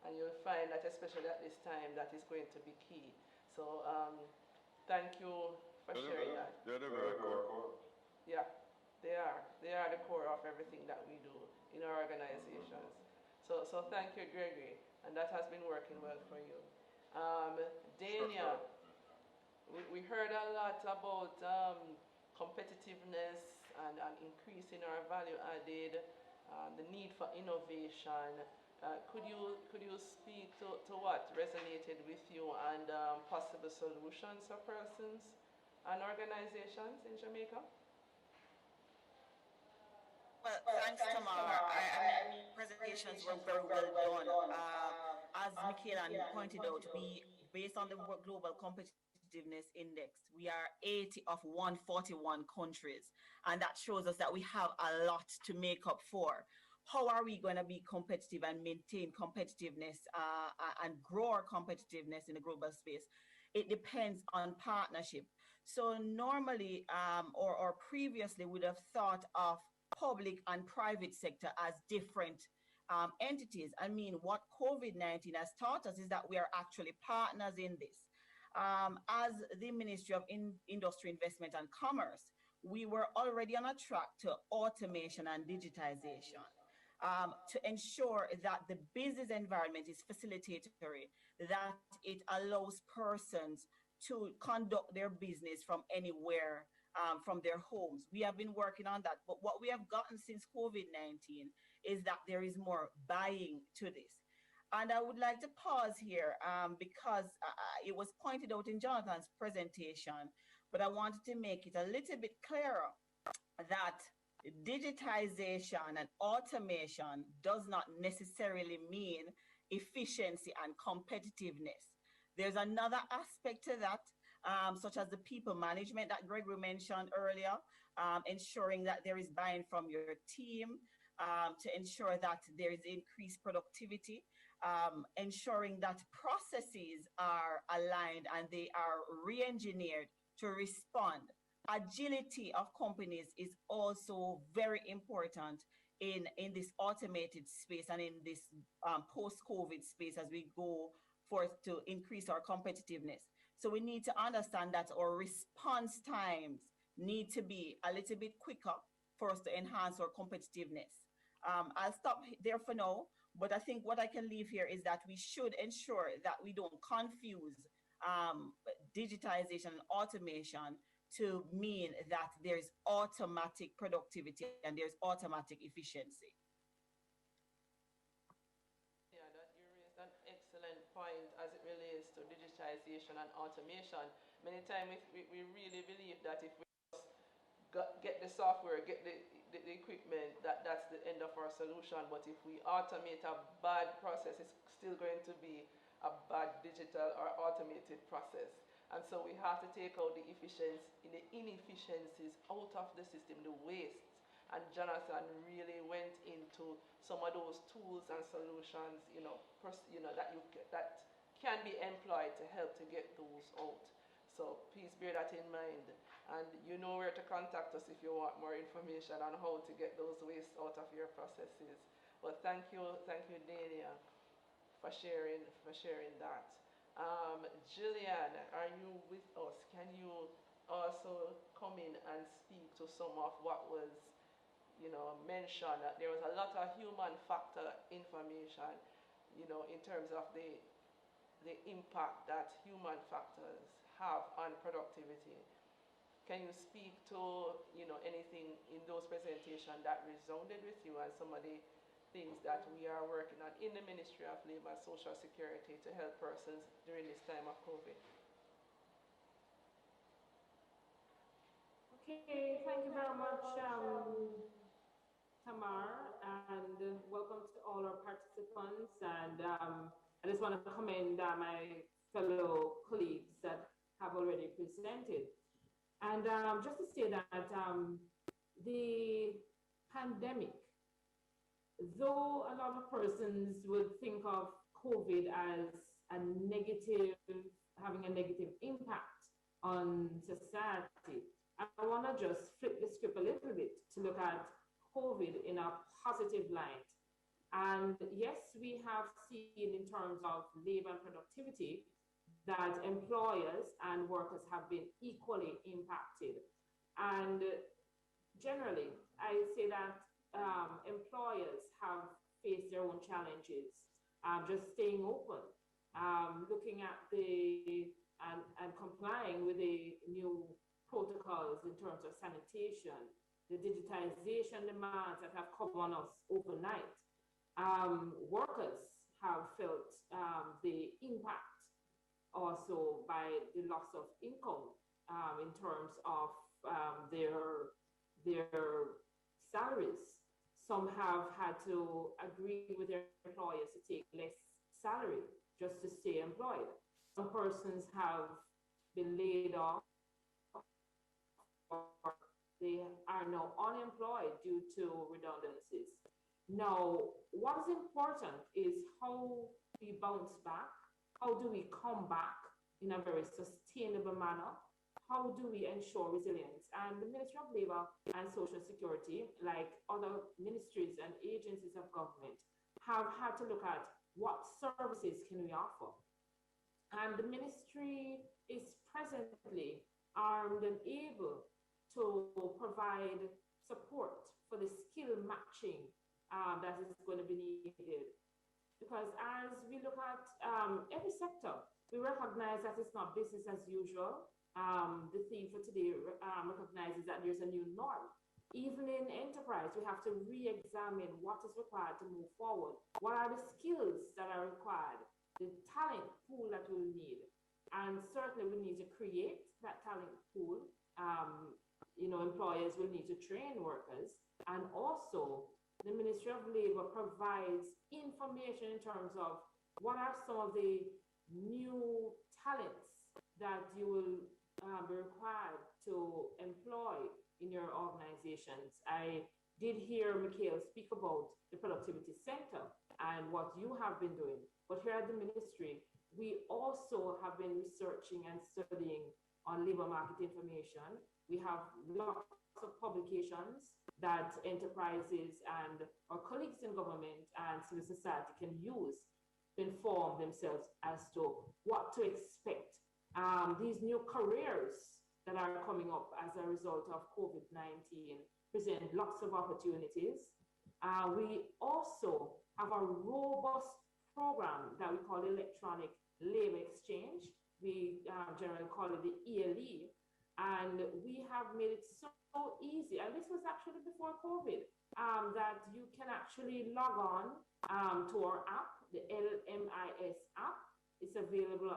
And you'll find that especially at this time that is going to be key. So thank you for sharing that. They're the very core. Yeah, they are. They are the core of everything that we do in our organizations. So thank you, Gregory. And that has been working well for you. Dania, we heard a lot about competitiveness and increasing our value added, the need for innovation. Could you speak to what resonated with you and possible solutions for persons and organizations in Jamaica? Well, thanks, Tamar. I mean, presentations were very well done. As Mikhailen pointed out, based on the Global Competitiveness Index, we are 80 of 141 countries. And that shows us that we have a lot to make up for. How are we going to be competitive and maintain competitiveness and grow our competitiveness in the global space? It depends on partnership. So normally or previously would have thought of public and private sector as different entities. I mean, what COVID-19 has taught us is that we are actually partners in this. As the Ministry of Industry, Investment and Commerce, we were already on a track to automation and digitization. To ensure that the business environment is facilitatory, that it allows persons to conduct their business from anywhere, from their homes. We have been working on that, but what we have gotten since COVID-19 is that there is more buying to this. And I would like to pause here because it was pointed out in Jonathan's presentation, but I wanted to make it a little bit clearer that digitization and automation does not necessarily mean efficiency and competitiveness. There's another aspect to that, such as the people management that Gregory mentioned earlier, ensuring that there is buy-in from your team, to ensure that there is increased productivity, ensuring that processes are aligned and they are re-engineered to respond. Agility of companies is also very important in this automated space and in this post-COVID space as we go forth to increase our competitiveness. So we need to understand that our response times need to be a little bit quicker for us to enhance our competitiveness. I'll stop there for now, but I think what I can leave here is that we should ensure that we don't confuse digitization and automation to mean that there's automatic productivity and there's automatic efficiency. Yeah, that you raised an excellent point as it relates to digitization and automation. Many times we really believe that if we get the software, get the equipment, that's the end of our solution. But if we automate a bad process, it's still going to be a bad digital or automated process. And so we have to take out the inefficiencies out of the system, the wastes. And Jonathan really went into some of those tools and solutions, that can be employed to help to get those out. So please bear that in mind. And you know where to contact us if you want more information on how to get those wastes out of your processes. But thank you, Dania, for sharing that. Jillian, are you with us? Can you also come in and speak to some of what was, mentioned? That there was a lot of human factor information, in terms of the impact that human factors have on productivity. Can you speak to, anything in those presentations that resounded with you and some of the things that we are working on in the Ministry of Labor and Social Security to help persons during this time of COVID? Okay, thank you very much, Tamar, and welcome to all our participants. And I just want to commend my fellow colleagues that have already presented. And just to say that the pandemic, though a lot of persons would think of COVID as having a negative impact on society, I want to just flip the script a little bit to look at COVID in a positive light. And yes, we have seen in terms of labor and productivity that employers and workers have been equally impacted. And generally, I say that employers have faced their own challenges, just staying open, looking at and complying with the new protocols in terms of sanitation, the digitalization demands that have come on us overnight. Workers have felt the impact also by the loss of income in terms of their salaries. Some have had to agree with their employers to take less salary just to stay employed. Some persons have been laid off, or they are now unemployed due to redundancies. Now, what is important is how we bounce back. How do we come back in a very sustainable manner? How do we ensure resilience? And the Ministry of Labor and Social Security, like other ministries and agencies of government, have had to look at what services can we offer. And the ministry is presently armed and able to provide support for the skill matching that is going to be needed. Because as we look at every sector, we recognize that it's not business as usual. The theme for today recognizes that there's a new norm. Even in enterprise, we have to re-examine what is required to move forward. What are the skills that are required? The talent pool that we'll need. And certainly we need to create that talent pool. Employers will need to train workers. And also, the Ministry of Labor provides information in terms of what are some of the new talents that you will be required to employ in your organizations. I did hear Mikhailen speak about the Productivity Center and what you have been doing. But here at the ministry, we also have been researching and studying on labor market information. We have lots of publications that enterprises and our colleagues in government and civil society can use to inform themselves as to what to expect. These new careers that are coming up as a result of COVID-19 present lots of opportunities. We also have a robust program that we call the Electronic Labor Exchange. We generally call it the ELE. And we have made it so easy, and this was actually before COVID, that you can actually log on to our app, the LMIS app. It's available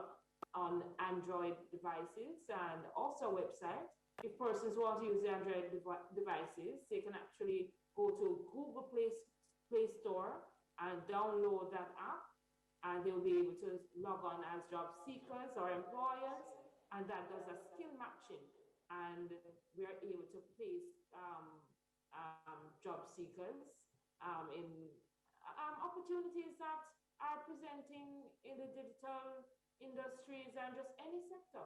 on Android devices and also a website. If persons want to use the Android devices, they can actually go to Google Play Store and download that app, and they'll be able to log on as job seekers or employers, and that does a skill matching, and we are able to place job seekers in opportunities that are presenting in the digital industries and just any sector.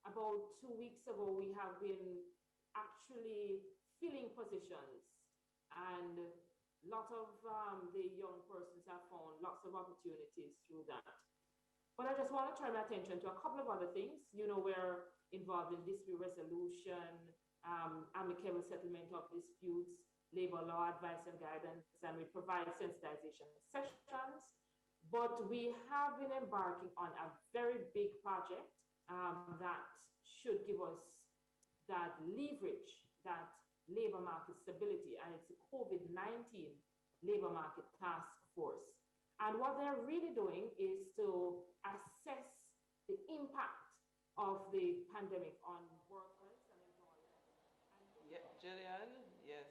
About 2 weeks ago, we have been actually filling positions, and a lot of the young persons have found lots of opportunities through that. But I just want to turn my attention to a couple of other things. We're involved in dispute resolution, amicable settlement of disputes, labor law advice and guidance, and we provide sensitization sessions. But we have been embarking on a very big project that should give us that leverage, that labor market stability, and it's a COVID-19 labor market task force. And what they're really doing is to assess the impact of the pandemic on workers and employers. Yeah, Jillian, yes.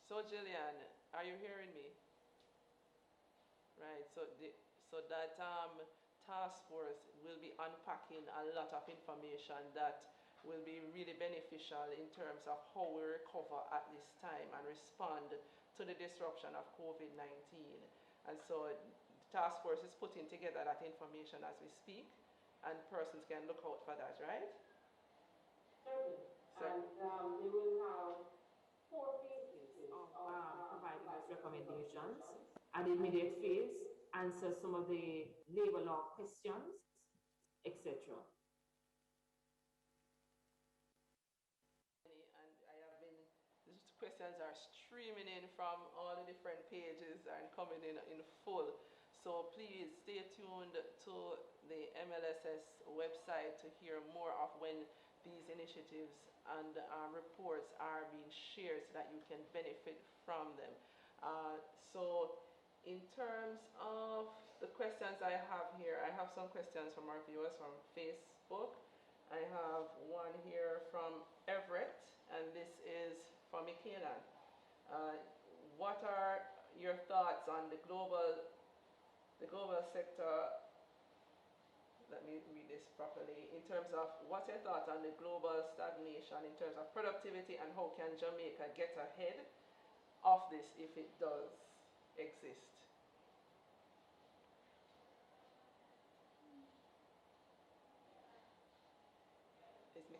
So Jillian, are you hearing me? Right. So that task force will be unpacking a lot of information that will be really beneficial in terms of how we recover at this time and respond to the disruption of COVID-19. And so the task force is putting together that information as we speak, and persons can look out for that, right? Certainly. So, and they will have 4 phases of providing us recommendations. An immediate phase, answer some of the labor law questions, etc. And I have been, these questions are streaming in from all the different pages and coming in full. So please stay tuned to the MLSS website to hear more of when these initiatives and reports are being shared so that you can benefit from them. So in terms of the questions I have here, I have some questions from our viewers from Facebook. I have one here from Everett, and this is from Mikhailen. What are your thoughts on the global sector? Let me read this properly. In terms of what's your thoughts on the global stagnation in terms of productivity, and how can Jamaica get ahead of this if it does exist?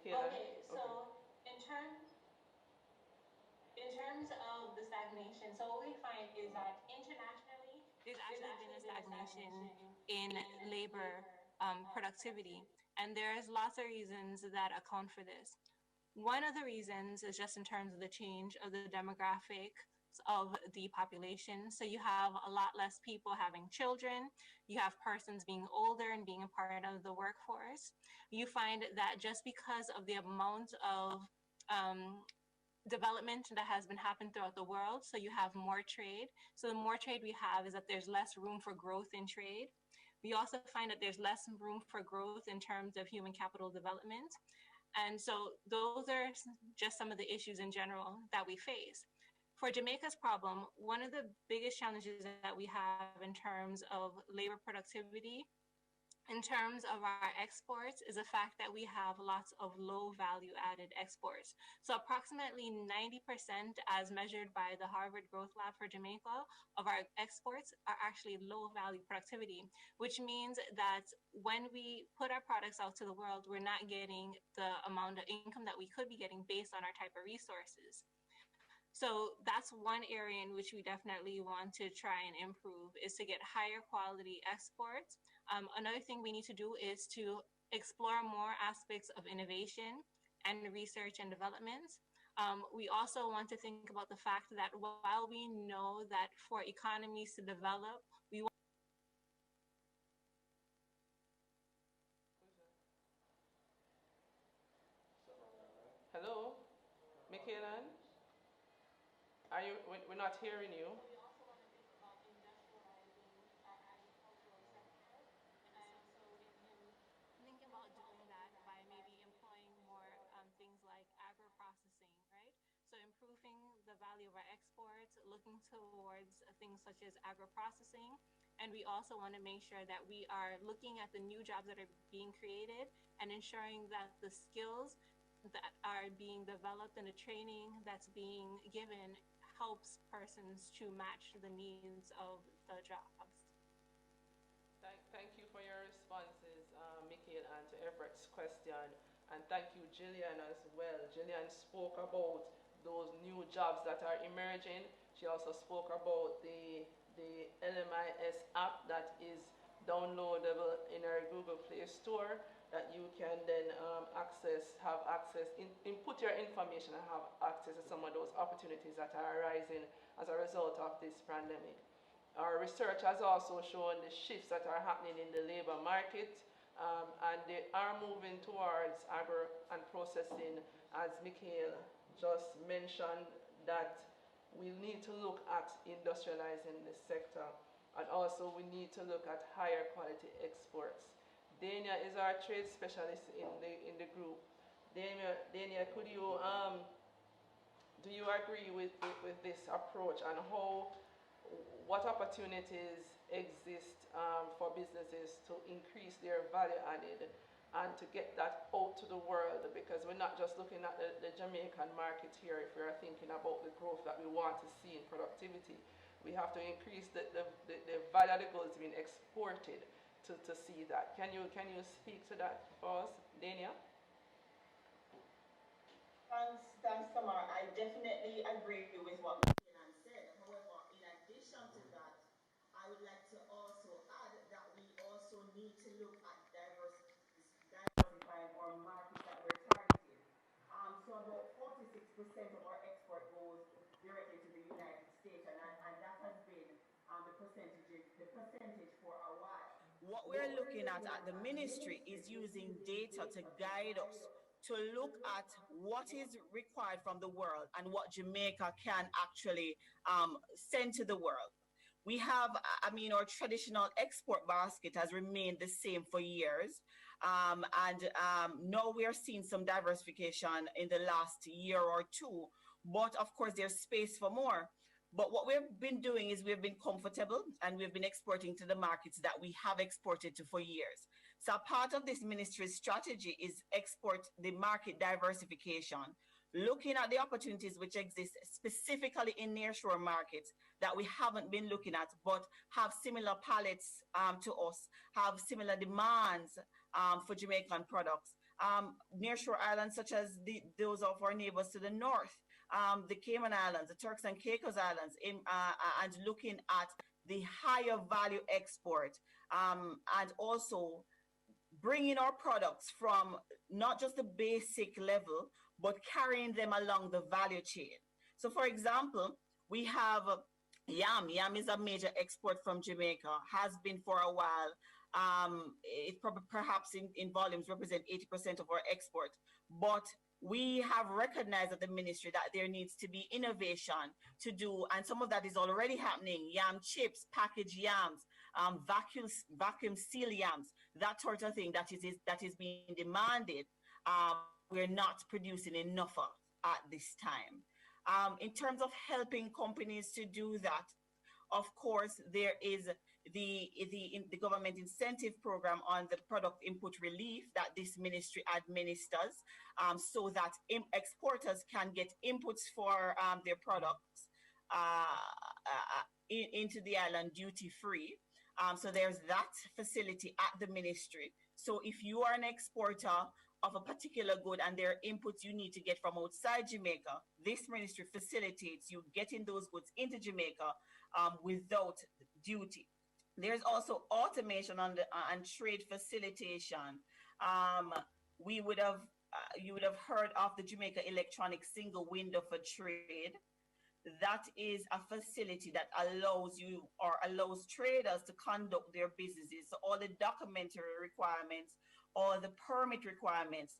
Okay, so in terms of the stagnation, so what we find is that internationally there's actually been a stagnation in labor productivity, and there's lots of reasons that account for this. One of the reasons is just in terms of the change of the demographics of the population. So you have a lot less people having children, you have persons being older and being a part of the workforce. You find that just because of the amount of development that has been happening throughout the world, so you have more trade. So the more trade we have is that there's less room for growth in trade. We also find that there's less room for growth in terms of human capital development. And so those are just some of the issues in general that we face. For Jamaica's problem, one of the biggest challenges that we have in terms of labor productivity, in terms of our exports, is the fact that we have lots of low value added exports. So approximately 90%, as measured by the Harvard Growth Lab for Jamaica, of our exports are actually low value productivity, which means that when we put our products out to the world, we're not getting the amount of income that we could be getting based on our type of resources. So that's one area in which we definitely want to try and improve, is to get higher quality exports. Another thing we need to do is to explore more aspects of innovation and research and development. We also want to think about the fact that while we know that for economies to develop, we want Hello, Mikhailen? Are you? We're not hearing you. we also want to think about industrializing our agricultural sector, and so in thinking about doing that by maybe employing more things like agro-processing, right? So improving the value of our exports, looking towards things such as agro-processing, and we also want to make sure that we are looking at the new jobs that are being created and ensuring that the skills that are being developed and the training that's being given helps persons to match the needs of the jobs. Thank you for your responses, Mikhailen, and to Everett's question. And thank you, Jillian, as well. Jillian spoke about those new jobs that are emerging. She also spoke about the LMIS app that is downloadable in our Google Play Store, that you can then have access, input your information and have access to some of those opportunities that are arising as a result of this pandemic. Our research has also shown the shifts that are happening in the labor market, and they are moving towards agro and processing, as Mikhail just mentioned, that we need to look at industrializing this sector, and also we need to look at higher quality exports. Dania is our trade specialist in the group. Dania, could you do you agree with this approach, and what opportunities exist for businesses to increase their value added and to get that out to the world? Because we're not just looking at the Jamaican market here. If we are thinking about the growth that we want to see in productivity, we have to increase the value that goes being exported to see that. Can you speak to that for us, Dania? Thanks, Tamar. I definitely agree with what Mikhailen said. However, in addition to that, I would like to also add that we also need to look at diversifying our markets that we're targeting. So about 46% of our export goes directly to the United States, and that has been the percentage for a while. What we're looking at the ministry is using data to guide us to look at what is required from the world and what Jamaica can actually send to the world. We have, our traditional export basket has remained the same for years. Now we are seeing some diversification in the last year or two, but of course there's space for more. But what we've been doing is we've been comfortable and we've been exporting to the markets that we have exported to for years. So part of this ministry's strategy is the market diversification, looking at the opportunities which exist specifically in nearshore markets that we haven't been looking at, but have similar palettes to us, have similar demands for Jamaican products. Nearshore islands such as those of our neighbors to the north, the Cayman Islands, the Turks and Caicos Islands, and looking at the higher value export, and also bringing our products from not just the basic level, but carrying them along the value chain. So for example, we have yam. Yam is a major export from Jamaica, has been for a while. It perhaps in volumes represent 80% of our export, but we have recognized at the ministry that there needs to be innovation to do, and some of that is already happening. Yam chips, packaged yams, vacuum seal yams, that sort of thing that is being demanded. We're not producing enough of at this time. In terms of helping companies to do that, of course, there is the government incentive program on the product input relief that this ministry administers, so that exporters can get inputs for their products into the island duty free. So there's that facility at the ministry. So if you are an exporter of a particular good and there are inputs you need to get from outside Jamaica, this ministry facilitates you getting those goods into Jamaica without duty. There's also automation and trade facilitation. You would have heard of the Jamaica Electronic Single Window for Trade. That is a facility that allows traders to conduct their businesses. So all the documentary requirements, all the permit requirements,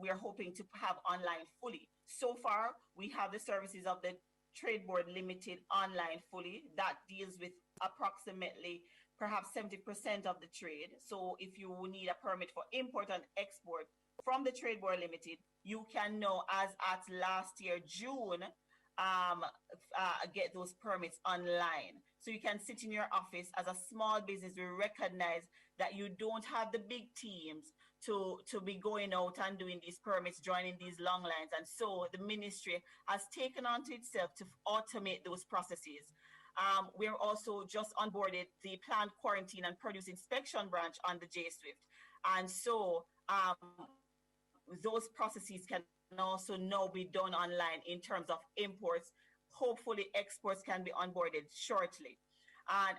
we are hoping to have online fully. So far, we have the services of the Trade Board Limited online fully. That deals with approximately perhaps 70% of the trade. So if you need a permit for import and export from the Trade Board Limited, you can now, as at last year, June, get those permits online. So you can sit in your office as a small business. We recognize that you don't have the big teams to be going out and doing these permits, joining these long lines. And so the ministry has taken onto itself to automate those processes. We're also just onboarded the plant quarantine and produce inspection branch on the J-Swift. And so those processes can also now be done online in terms of imports. Hopefully exports can be onboarded shortly.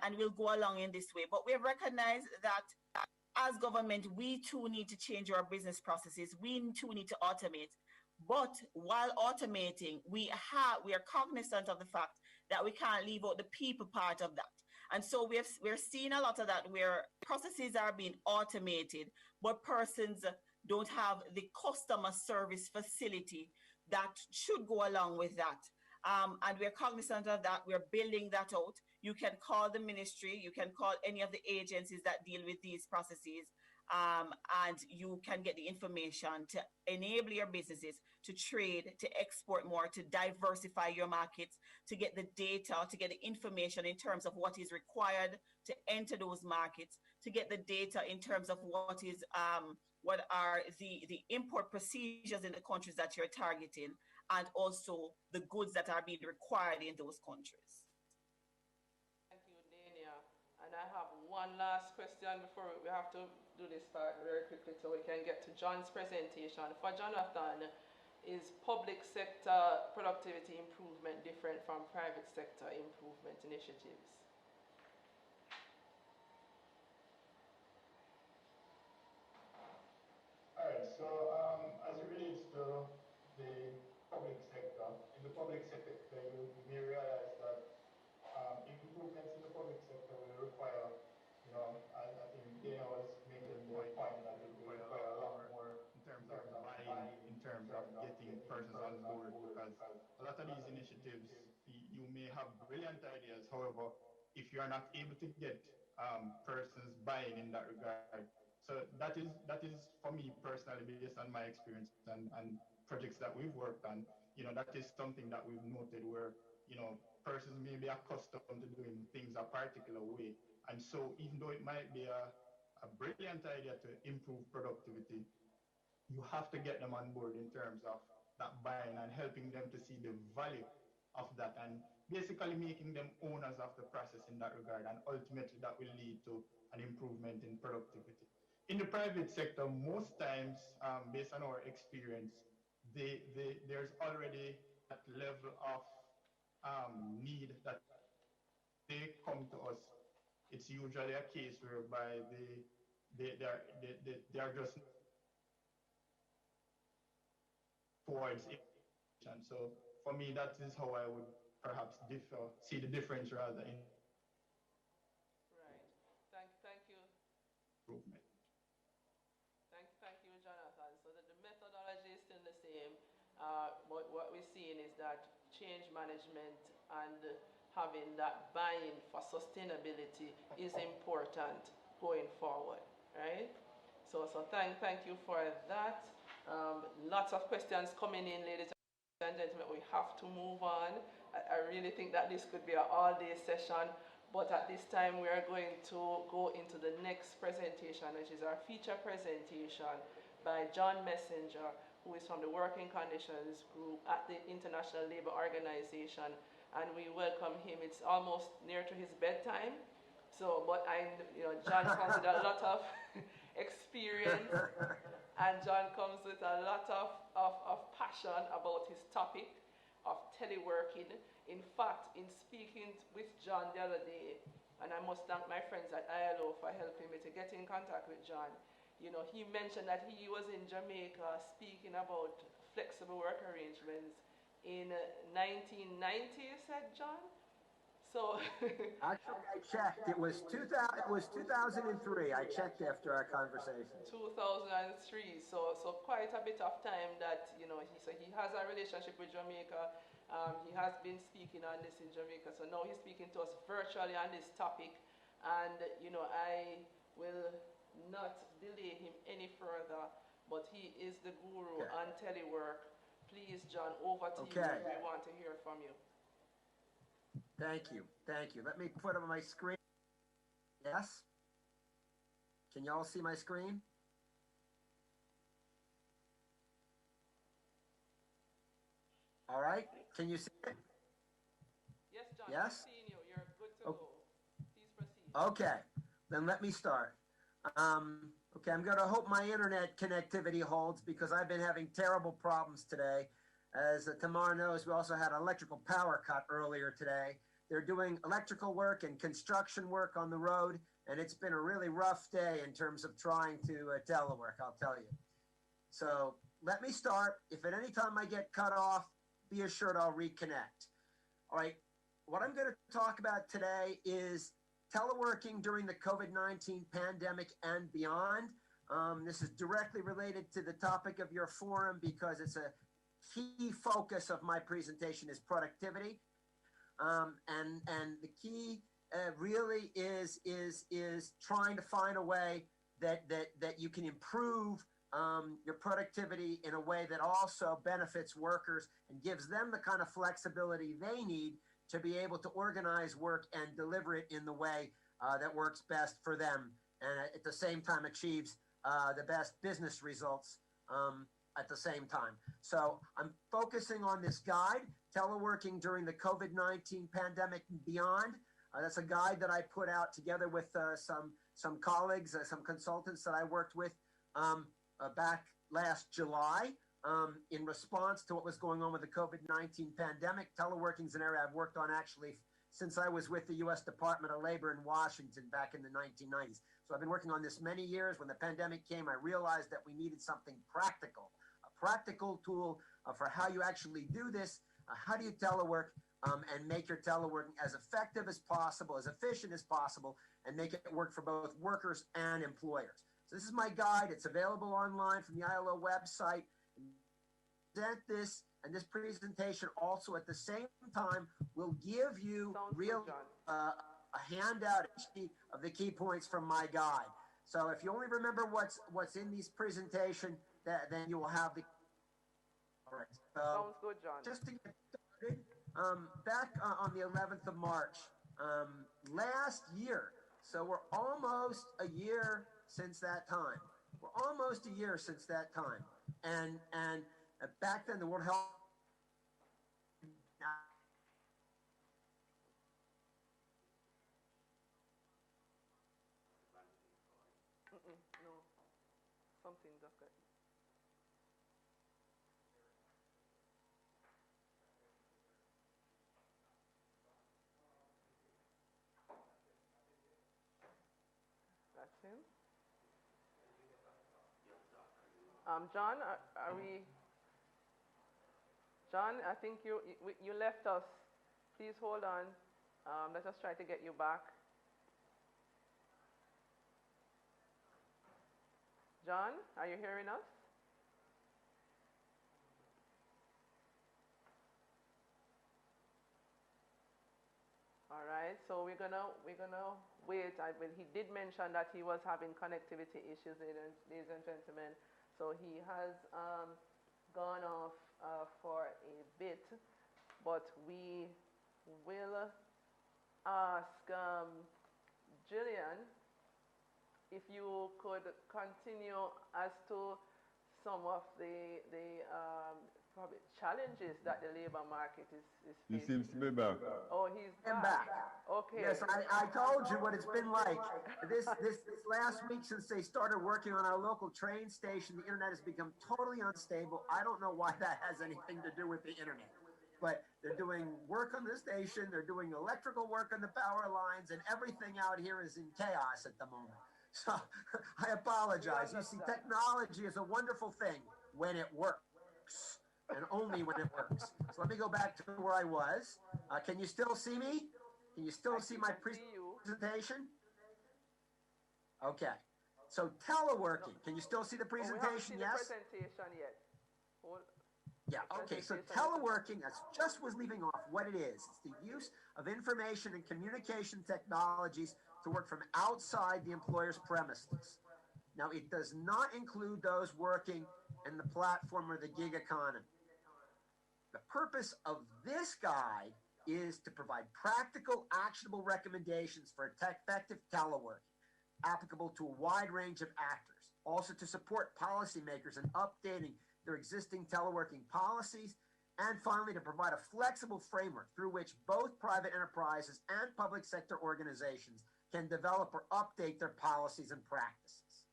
And we'll go along in this way. But we recognize that as government, we too need to change our business processes. We too need to automate. But while automating, we are cognizant of the fact that we can't leave out the people part of that. And so we're seeing a lot of that where processes are being automated, but persons don't have the customer service facility that should go along with that. And we're cognizant of that. We're building that out. You can call the ministry, you can call any of the agencies that deal with these processes, and you can get the information to enable your businesses to trade, to export more, to diversify your markets, to get the data, to get the information in terms of what is required to enter those markets, to get the data in terms of what are the import procedures in the countries that you're targeting, and also the goods that are being required in those countries. Thank you, Dania. And I have one last question before we have to do this part very quickly so we can get to John's presentation. For Jonathan, is public sector productivity improvement different from private sector improvement initiatives? All right, so as it relates to the public sector, in the public sector, you may realize that improvements in the public sector will require, I think Dana was making the point that it will require a lot more in terms of buy-in, in terms of getting persons on board, because a lot of these initiatives, you may have brilliant ideas, however, if you are not able to get persons buying in that regard. So that is for me personally, based on my experience and projects that we've worked on, that is something that we've noted where, persons may be accustomed to doing things a particular way. And so even though it might be a brilliant idea to improve productivity, you have to get them on board in terms of that buying and helping them to see the value of that, and basically making them owners of the process in that regard. And ultimately that will lead to an improvement in productivity. In the private sector, most times, based on our experience, there's already that level of need that they come to us. It's usually a case whereby they are just towards it. So for me, that is how I would perhaps see the difference rather in. Right. Thank you. Improvement. Thank you, Jonathan. So the methodology is still the same, but what we're seeing is that change management and having that buy-in for sustainability is important going forward, right? So thank you for that. Lots of questions coming in, ladies and gentlemen. We have to move on. I really think that this could be an all-day session, but at this time we are going to go into the next presentation, which is our feature presentation by John Messenger, who is from the Working Conditions Group at the International Labour Organization, and we welcome him. It's almost near to his bedtime, but John comes with a lot of experience, and John comes with a lot of passion about his topic of teleworking. In fact, in speaking with John the other day, and I must thank my friends at ILO for helping me to get in contact with John, he mentioned that he was in Jamaica speaking about flexible work arrangements in 1990, you said, John? So actually, I checked. It was 2000. It was 2003. I checked after our conversation. 2003. So quite a bit of time that he has a relationship with Jamaica. He has been speaking on this in Jamaica. So now he's speaking to us virtually on this topic, and I will not delay him any further. But he is the guru on telework. Please, John, over to you. We want to hear from you. Thank you. Let me put up my screen. Yes? Can you all see my screen? All right. Can you see it? Yes, John. Yes? I'm seeing you. You're good to go. Please proceed. Okay. Then let me start. Okay, I'm going to hope my internet connectivity holds because I've been having terrible problems today. As Tamar knows, we also had an electrical power cut earlier today. They're doing electrical work and construction work on the road, and it's been a really rough day in terms of trying to telework, I'll tell you. So let me start. If at any time I get cut off, be assured I'll reconnect. All right, what I'm going to talk about today is teleworking during the COVID-19 pandemic and beyond. This is directly related to the topic of your forum because it's a key focus of my presentation is productivity. And the key really is trying to find a way that you can improve your productivity in a way that also benefits workers and gives them the kind of flexibility they need to be able to organize work and deliver it in the way that works best for them, and at the same time achieves the best business results at the same time. So I'm focusing on this guide, Teleworking During the COVID-19 Pandemic and Beyond. That's a guide that I put out together with some colleagues, some consultants that I worked with back last July in response to what was going on with the COVID-19 pandemic. Teleworking is an area I've worked on actually since I was with the U.S. Department of Labor in Washington back in the 1990s. So I've been working on this many years. When the pandemic came, I realized that we needed something practical, a practical tool for how you actually do this. How do you telework and make your teleworking as effective as possible, as efficient as possible, and make it work for both workers and employers. So this is my guide. It's available online from the ILO website. Present this and this presentation also at the same time will give you a handout of the key points from my guide. So if you only remember what's in this presentation, then you will have the. All right. Sounds good, John. Just to get started, back on the 11th of March last year. So we're almost a year since that time. We're almost a year since that time. And back then the World Health no, something just got. That's him. John, are we? John, I think you left us. Please hold on. Let us try to get you back. John, are you hearing us? All right, so we're gonna wait. He did mention that he was having connectivity issues, ladies and gentlemen. So he has gone off for a bit, but we will ask Jillian if you could continue as to some of the probably challenges that the labor market is facing. He seems to be back. Oh, he's back. Okay. Yes, I told you what it's been like. This last week since they started working on our local train station, the internet has become totally unstable. I don't know why that has anything to do with the internet. But they're doing work on the station, they're doing electrical work on the power lines, and everything out here is in chaos at the moment. So I apologize. You see, technology is a wonderful thing when it works, and only when it works. So let me go back to where I was. Can you still see me? Can you still see my presentation? Okay. So teleworking. Can you still see the presentation? Yes? The presentation yet. Yeah, okay, so teleworking, that's just was leaving off what it is. It's the use of information and communication technologies to work from outside the employer's premises. Now, it does not include those working in the platform or the gig economy. The purpose of this guide is to provide practical, actionable recommendations for effective teleworking, applicable to a wide range of actors. Also to support policymakers in updating their existing teleworking policies, and finally to provide a flexible framework through which both private enterprises and public sector organizations can develop or update their policies and practices.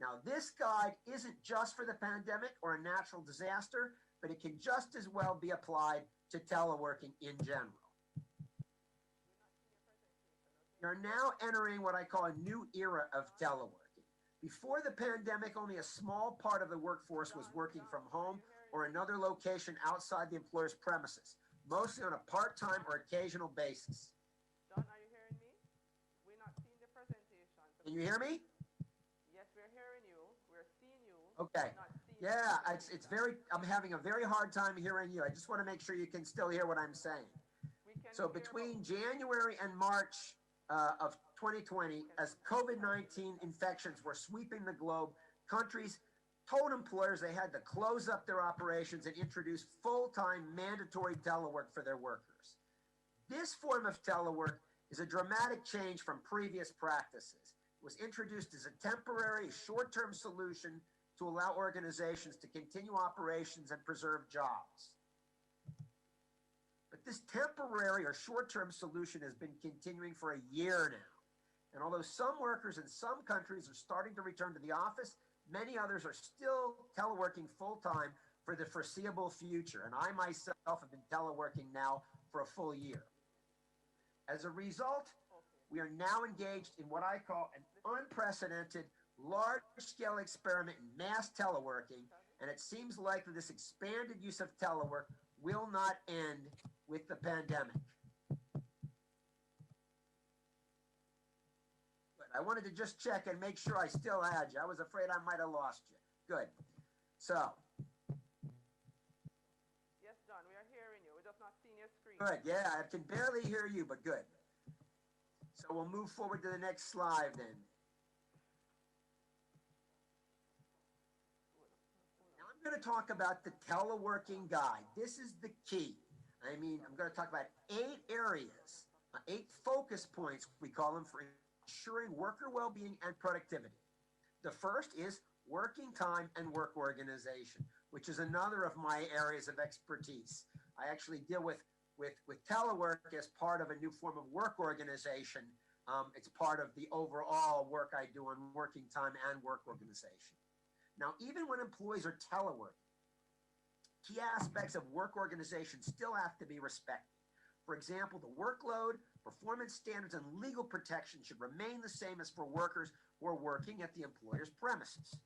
Now, this guide isn't just for the pandemic or a natural disaster, but it can just as well be applied to teleworking in general. We are now entering what I call a new era of teleworking. Before the pandemic, only a small part of the workforce was working from home or another location outside the employer's premises, mostly on a part-time or occasional basis. John, are you hearing me? We're not Can you hear me? Yes, we're hearing you. We're seeing you. Okay. Not seeing Yeah, you. I'm having a very hard time hearing you. I just want to make sure you can still hear what I'm saying. We can So hear between January and March of 2020, as COVID-19 infections were sweeping the globe, countries told employers they had to close up their operations and introduce full-time mandatory telework for their workers. This form of telework is a dramatic change from previous practices. It was introduced as a temporary, short-term solution to allow organizations to continue operations and preserve jobs. But this temporary or short-term solution has been continuing for a year now. And although some workers in some countries are starting to return to the office, many others are still teleworking full-time for the foreseeable future. And I myself have been teleworking now for a full year. As a result, we are now engaged in what I call an unprecedented large-scale experiment in mass teleworking, and it seems likely this expanded use of telework will not end with the pandemic. But I wanted to just check and make sure I still had you. I was afraid I might have lost you. Good. So. Yes, John, we are hearing you. We're just not seeing your screen. Good. Yeah, I can barely hear you, but good. So we'll move forward to the next slide then. Now I'm going to talk about the teleworking guide. This is the key. I mean, I'm going to talk about 8 areas, 8 focus points, we call them, for ensuring worker well-being and productivity. The first is working time and work organization, which is another of my areas of expertise. I actually deal with telework as part of a new form of work organization. It's part of the overall work I do on working time and work organization. Now, even when employees are teleworking, key aspects of work organization still have to be respected. For example, the workload, performance standards, and legal protection should remain the same as for workers who are working at the employer's premises.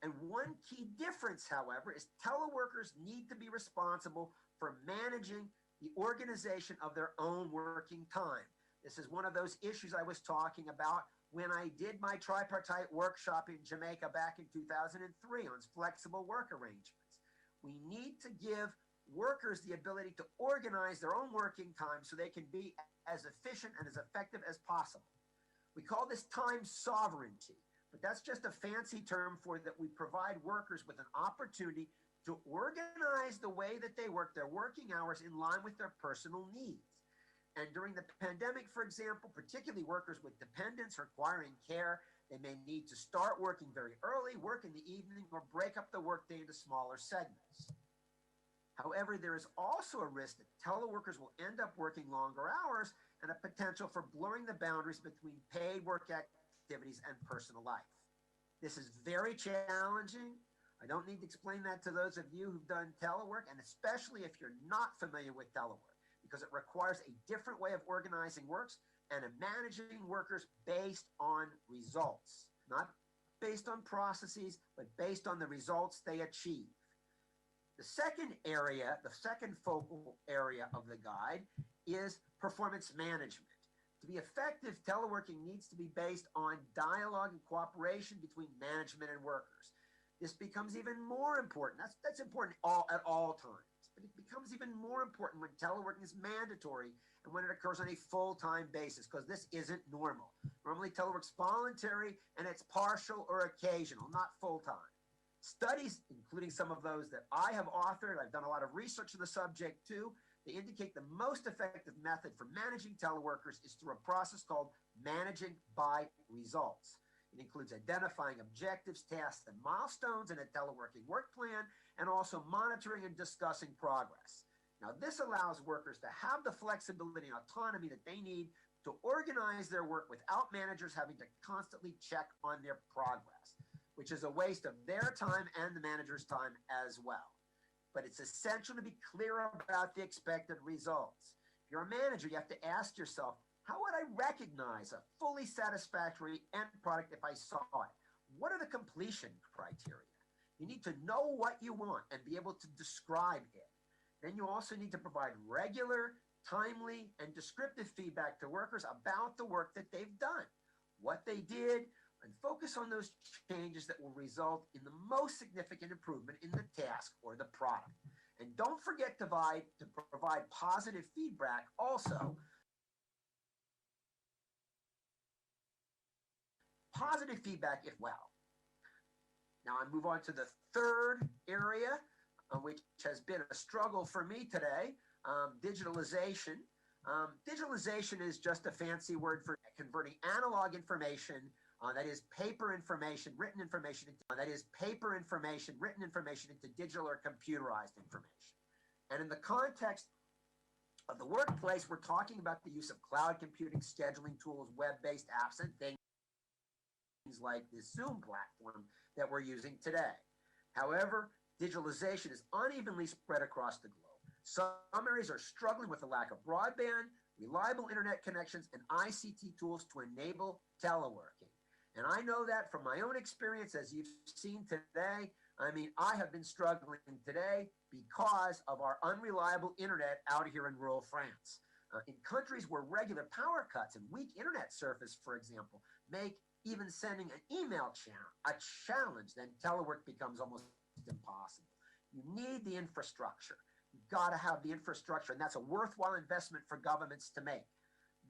And one key difference, however, is teleworkers need to be responsible for managing the organization of their own working time. This is one of those issues I was talking about when I did my tripartite workshop in Jamaica back in 2003 on flexible work arrangements. We need to give workers the ability to organize their own working time so they can be as efficient and as effective as possible. We call this time sovereignty, but that's just a fancy term for that we provide workers with an opportunity to organize the way that they work their working hours in line with their personal needs. And during the pandemic, for example, particularly workers with dependents requiring care, they may need to start working very early, work in the evening, or break up the workday into smaller segments. However, there is also a risk that teleworkers will end up working longer hours and a potential for blurring the boundaries between paid work activities and personal life. This is very challenging. I don't need to explain that to those of you who've done telework, and especially if you're not familiar with telework, because it requires a different way of organizing works and of managing workers based on results, not based on processes, but based on the results they achieve. The second area, the second focal area of the guide is performance management. To be effective, teleworking needs to be based on dialogue and cooperation between management and workers. This becomes even more important. That's important at all times, but it becomes even more important when teleworking is mandatory and when it occurs on a full-time basis, because this isn't normal. Normally, telework's voluntary and it's partial or occasional, not full-time. Studies, including some of those that I have authored, I've done a lot of research on the subject too, they indicate the most effective method for managing teleworkers is through a process called managing by results. It includes identifying objectives, tasks, and milestones in a teleworking work plan, and also monitoring and discussing progress. Now, this allows workers to have the flexibility and autonomy that they need to organize their work without managers having to constantly check on their progress, which is a waste of their time and the manager's time as well. But it's essential to be clear about the expected results. If you're a manager, you have to ask yourself, how would I recognize a fully satisfactory end product if I saw it? What are the completion criteria? You need to know what you want and be able to describe it. Then you also need to provide regular, timely, and descriptive feedback to workers about the work that they've done. what they did, and focus on those changes that will result in the most significant improvement in the task or the product. And don't forget to provide positive feedback also. Positive feedback if well. Now I move on to the third area, which has been a struggle for me today, digitalization. Digitalization is just a fancy word for converting analog information, that is paper information, written information, into digital or computerized information. And in the context of the workplace, we're talking about the use of cloud computing, scheduling tools, web-based apps, and things like this Zoom platform that we're using today. However, digitalization is unevenly spread across the globe. Some areas are struggling with the lack of broadband, reliable internet connections, and ICT tools to enable teleworking. And I know that from my own experience, as you've seen today. I mean, I have been struggling today because of our unreliable internet out here in rural France. In countries where regular power cuts and weak internet service, for example, make even sending an email a challenge, then telework becomes almost impossible. You need the infrastructure. You've got to have the infrastructure, and that's a worthwhile investment for governments to make.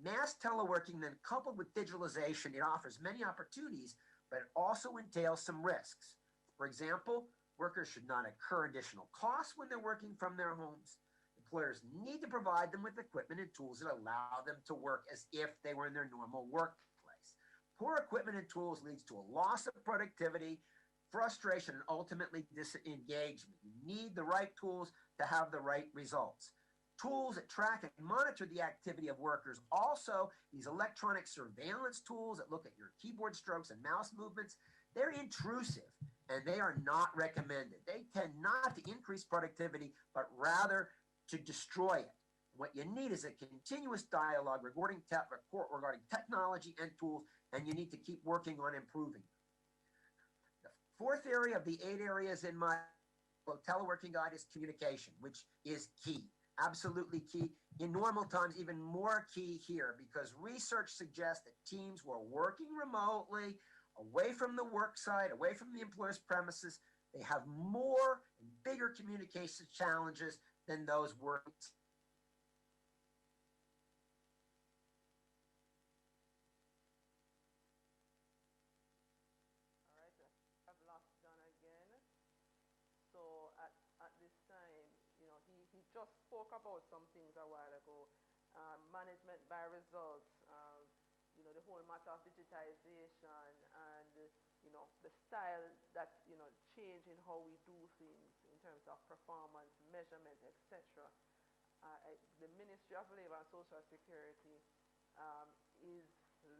Mass teleworking, then coupled with digitalization, it offers many opportunities, but it also entails some risks. For example, workers should not incur additional costs when they're working from their homes. Employers need to provide them with equipment and tools that allow them to work as if they were in their normal workplace. Poor equipment and tools leads to a loss of productivity, frustration, and ultimately disengagement. You need the right tools to have the right results. Tools that track and monitor the activity of workers. Also, these electronic surveillance tools that look at your keyboard strokes and mouse movements, they're intrusive and they are not recommended. They tend not to increase productivity, but rather to destroy it. What you need is a continuous dialogue regarding technology and tools, and you need to keep working on improving them. The fourth area of the 8 areas in my teleworking guide is communication, which is key. Absolutely key. In normal times, even more key here, because research suggests that teams who are working remotely, away from the work site, away from the employer's premises, they have more and bigger communication challenges than those working. All right, I've lost John again. So at this time, you know, he just spoke about some things a while ago. Management by results, you know, the whole matter of digitization and, you know, the style that, you know, change in how we do things in terms of performance, measurement, etc. The Ministry of Labor and Social Security is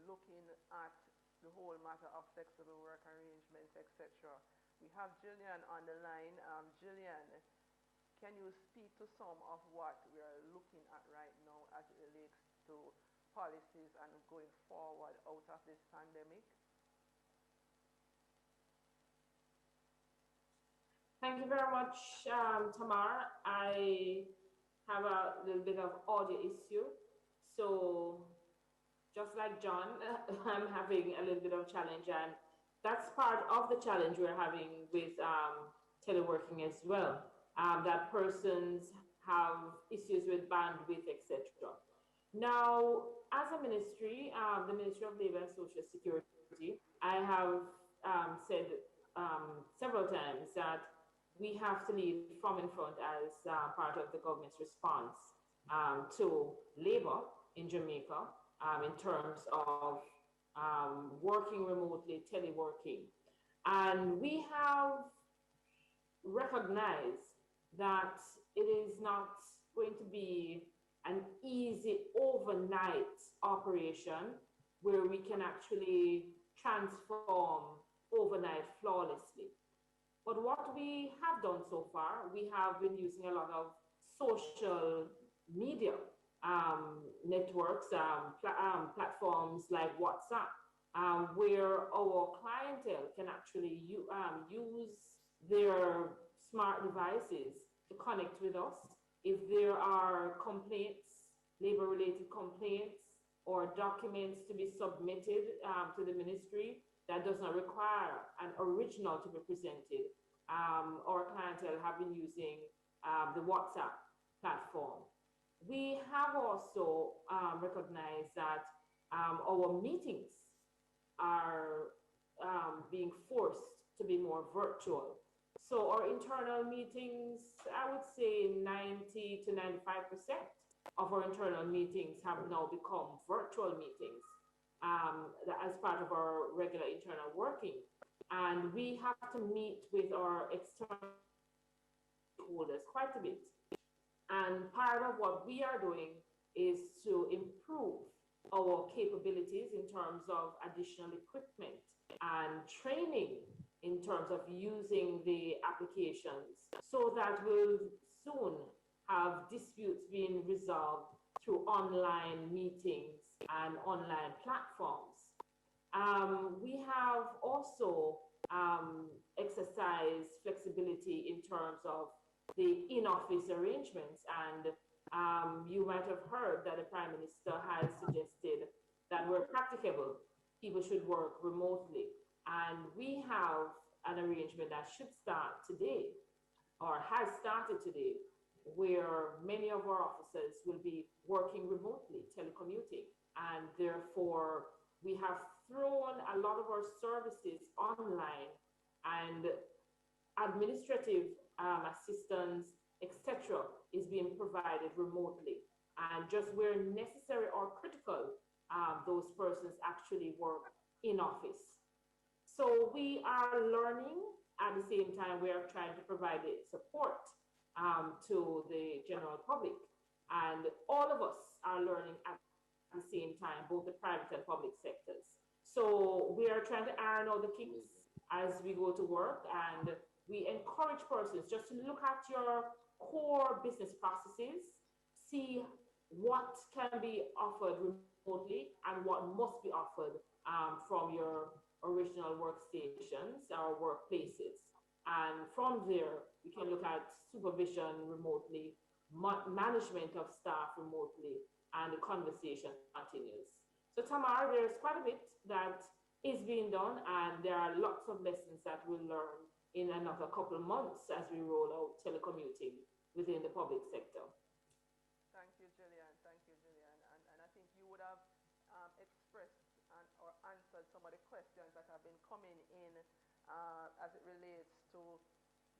looking at the whole matter of flexible work arrangements, etc. We have Jillian on the line. Jillian, can you speak to some of what we are looking at right now as it relates to policies and going forward out of this pandemic? Thank you very much, Tamar. I have a little bit of audio issue. So just like John, I'm having a little bit of challenge, and that's part of the challenge we're having with teleworking as well. That persons have issues with bandwidth, etc. Now, as a ministry, the Ministry of Labor and Social Security, I have said several times that we have to lead from in front as part of the government's response to labor in Jamaica in terms of working remotely, teleworking. And we have recognized that it is not going to be an easy overnight operation where we can actually transform overnight flawlessly. But what we have done so far, we have been using a lot of social media networks, platforms like WhatsApp, where our clientele can actually use their smart devices to connect with us. If there are complaints, labor-related complaints, or documents to be submitted to the ministry that does not require an original to be presented. Our clientele have been using the WhatsApp platform. We have also recognized that our meetings are being forced to be more virtual. So our internal meetings, I would say 90 to 95% of our internal meetings have now become virtual meetings as part of our regular internal working. And we have to meet with our external stakeholders quite a bit. And part of what we are doing is to improve our capabilities in terms of additional equipment and training in terms of using the applications so that we'll soon have disputes being resolved through online meetings and online platforms. We have also exercised flexibility in terms of the in-office arrangements, and you might have heard that the Prime Minister has suggested that where practicable, people should work remotely. And we have an arrangement that should start today, or has started today, where many of our officers will be working remotely, telecommuting, and therefore we have thrown a lot of our services online, and administrative assistance, etc., is being provided remotely. And just where necessary or critical, those persons actually work in office. So we are learning. At the same time, we are trying to provide support to the general public. And all of us are learning at the same time, both the private and public sectors. So we are trying to iron out the kinks as we go to work, and we encourage persons just to look at your core business processes, see what can be offered remotely and what must be offered from your original workstations or workplaces. And from there, we can look at supervision remotely, management of staff remotely, and the conversation continues. So Tamar, there's quite a bit that is being done, and there are lots of lessons that we'll learn in another couple of months as we roll out telecommuting within the public sector. Thank you, Gillian. Thank you, Gillian. And I think you would have expressed or answered some of the questions that have been coming in as it relates to,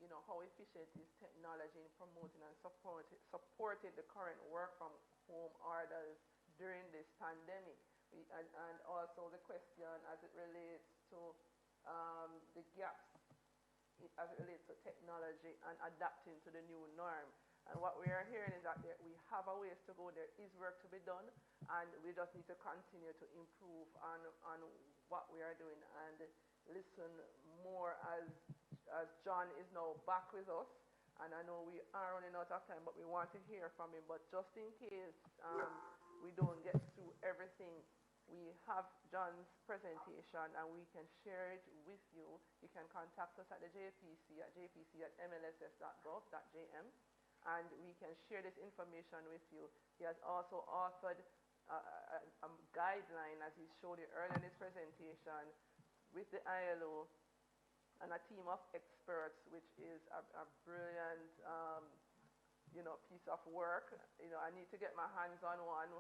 you know, how efficient is technology in promoting and supporting the current work from home orders during this pandemic. And also the question as it relates to the gaps as it relates to technology and adapting to the new norm. And what we are hearing is that we have a ways to go. There is work to be done, and we just need to continue to improve on what we are doing and listen more as John is now back with us. And I know we are running out of time, but we want to hear from him. But just in case we don't get through everything, we have John's presentation and we can share it with you. You can contact us at the JPC at jpc@mlss.gov.jm, and we can share this information with you. He has also authored a guideline, as he showed you earlier in his presentation, with the ILO and a team of experts, which is a brilliant piece of work. I need to get my hands on one,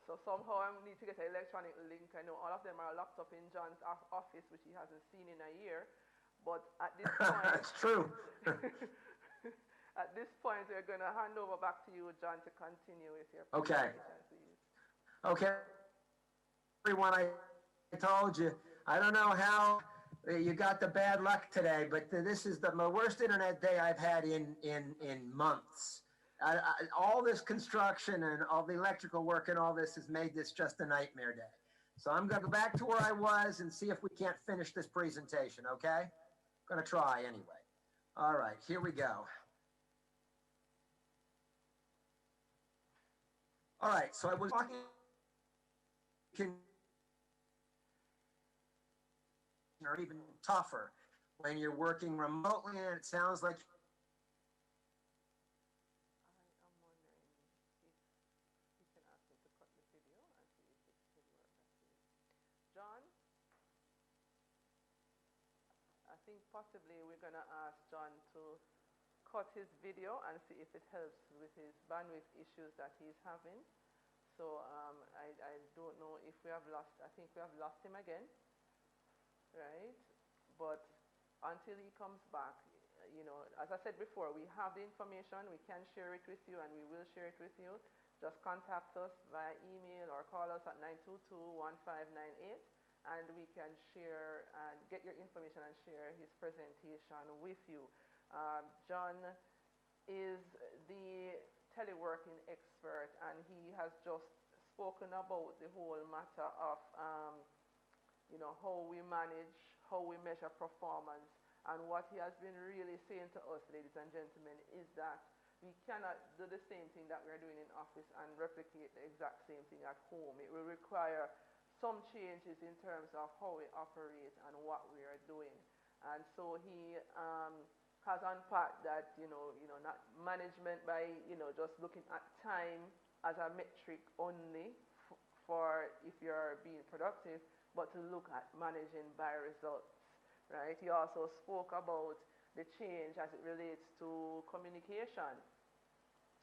so somehow I need to get an electronic link. I know all of them are locked up in John's office, which he hasn't seen in a year. But at this point, that's true. At this point, we're going to hand over back to you, John, to continue with your presentation, please. Okay. Everyone, I told you, I don't know how you got the bad luck today, but this is the worst internet day I've had in months. All this construction and all the electrical work and all this has made this just a nightmare day. So I'm going to go back to where I was and see if we can't finish this presentation, okay? I'm going to try anyway. All right, here we go. All right, so I was talking or even tougher when you're working remotely, and it sounds like think possibly we're going to ask John to cut his video and see if it helps with his bandwidth issues that he's having. So I don't know if we have lost, I think we have lost him again, right? But until he comes back, you know, as I said before, we have the information, we can share it with you, and we will share it with you. Just contact us via email or call us at 922-1598, and we can share and get your information and share his presentation with you. John is the teleworking expert, and he has just spoken about the whole matter of, you know, how we manage, how we measure performance. And what he has been really saying to us, ladies and gentlemen, is that we cannot do the same thing that we're doing in office and replicate the exact same thing at home. It will require some changes in terms of how we operate and what we are doing. And so he has unpacked that, you know, not management by, you know, just looking at time as a metric only for if you're being productive, but to look at managing by results, right? He also spoke about the change as it relates to communication,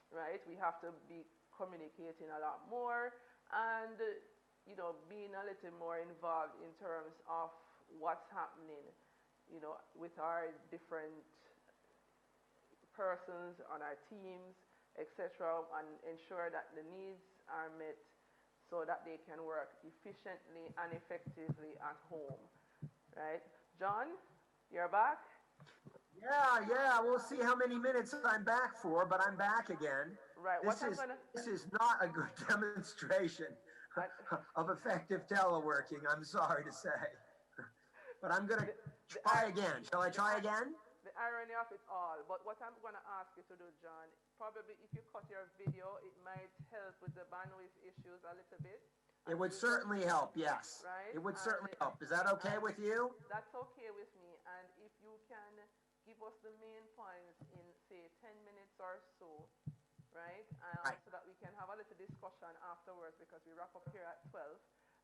right? We have to be communicating a lot more and, you know, being a little more involved in terms of what's happening, you know, with our different persons on our teams, etc., and ensure that the needs are met so that they can work efficiently and effectively at home, right? John, you're back? Yeah, we'll see how many minutes I'm back for, but I'm back again. Right, This is not a good demonstration of effective teleworking, I'm sorry to say. But I'm going to try again. Shall I try again? The irony of it all, but what I'm going to ask you to do, John, probably if you cut your video, it might help with the bandwidth issues a little bit. It would certainly help, yes. Right? It would certainly help. Is that okay with you? That's okay with me. And if you can give us the main points in, say, 10 minutes or so, right? So that we can have a little discussion afterwards because we wrap up here at 12.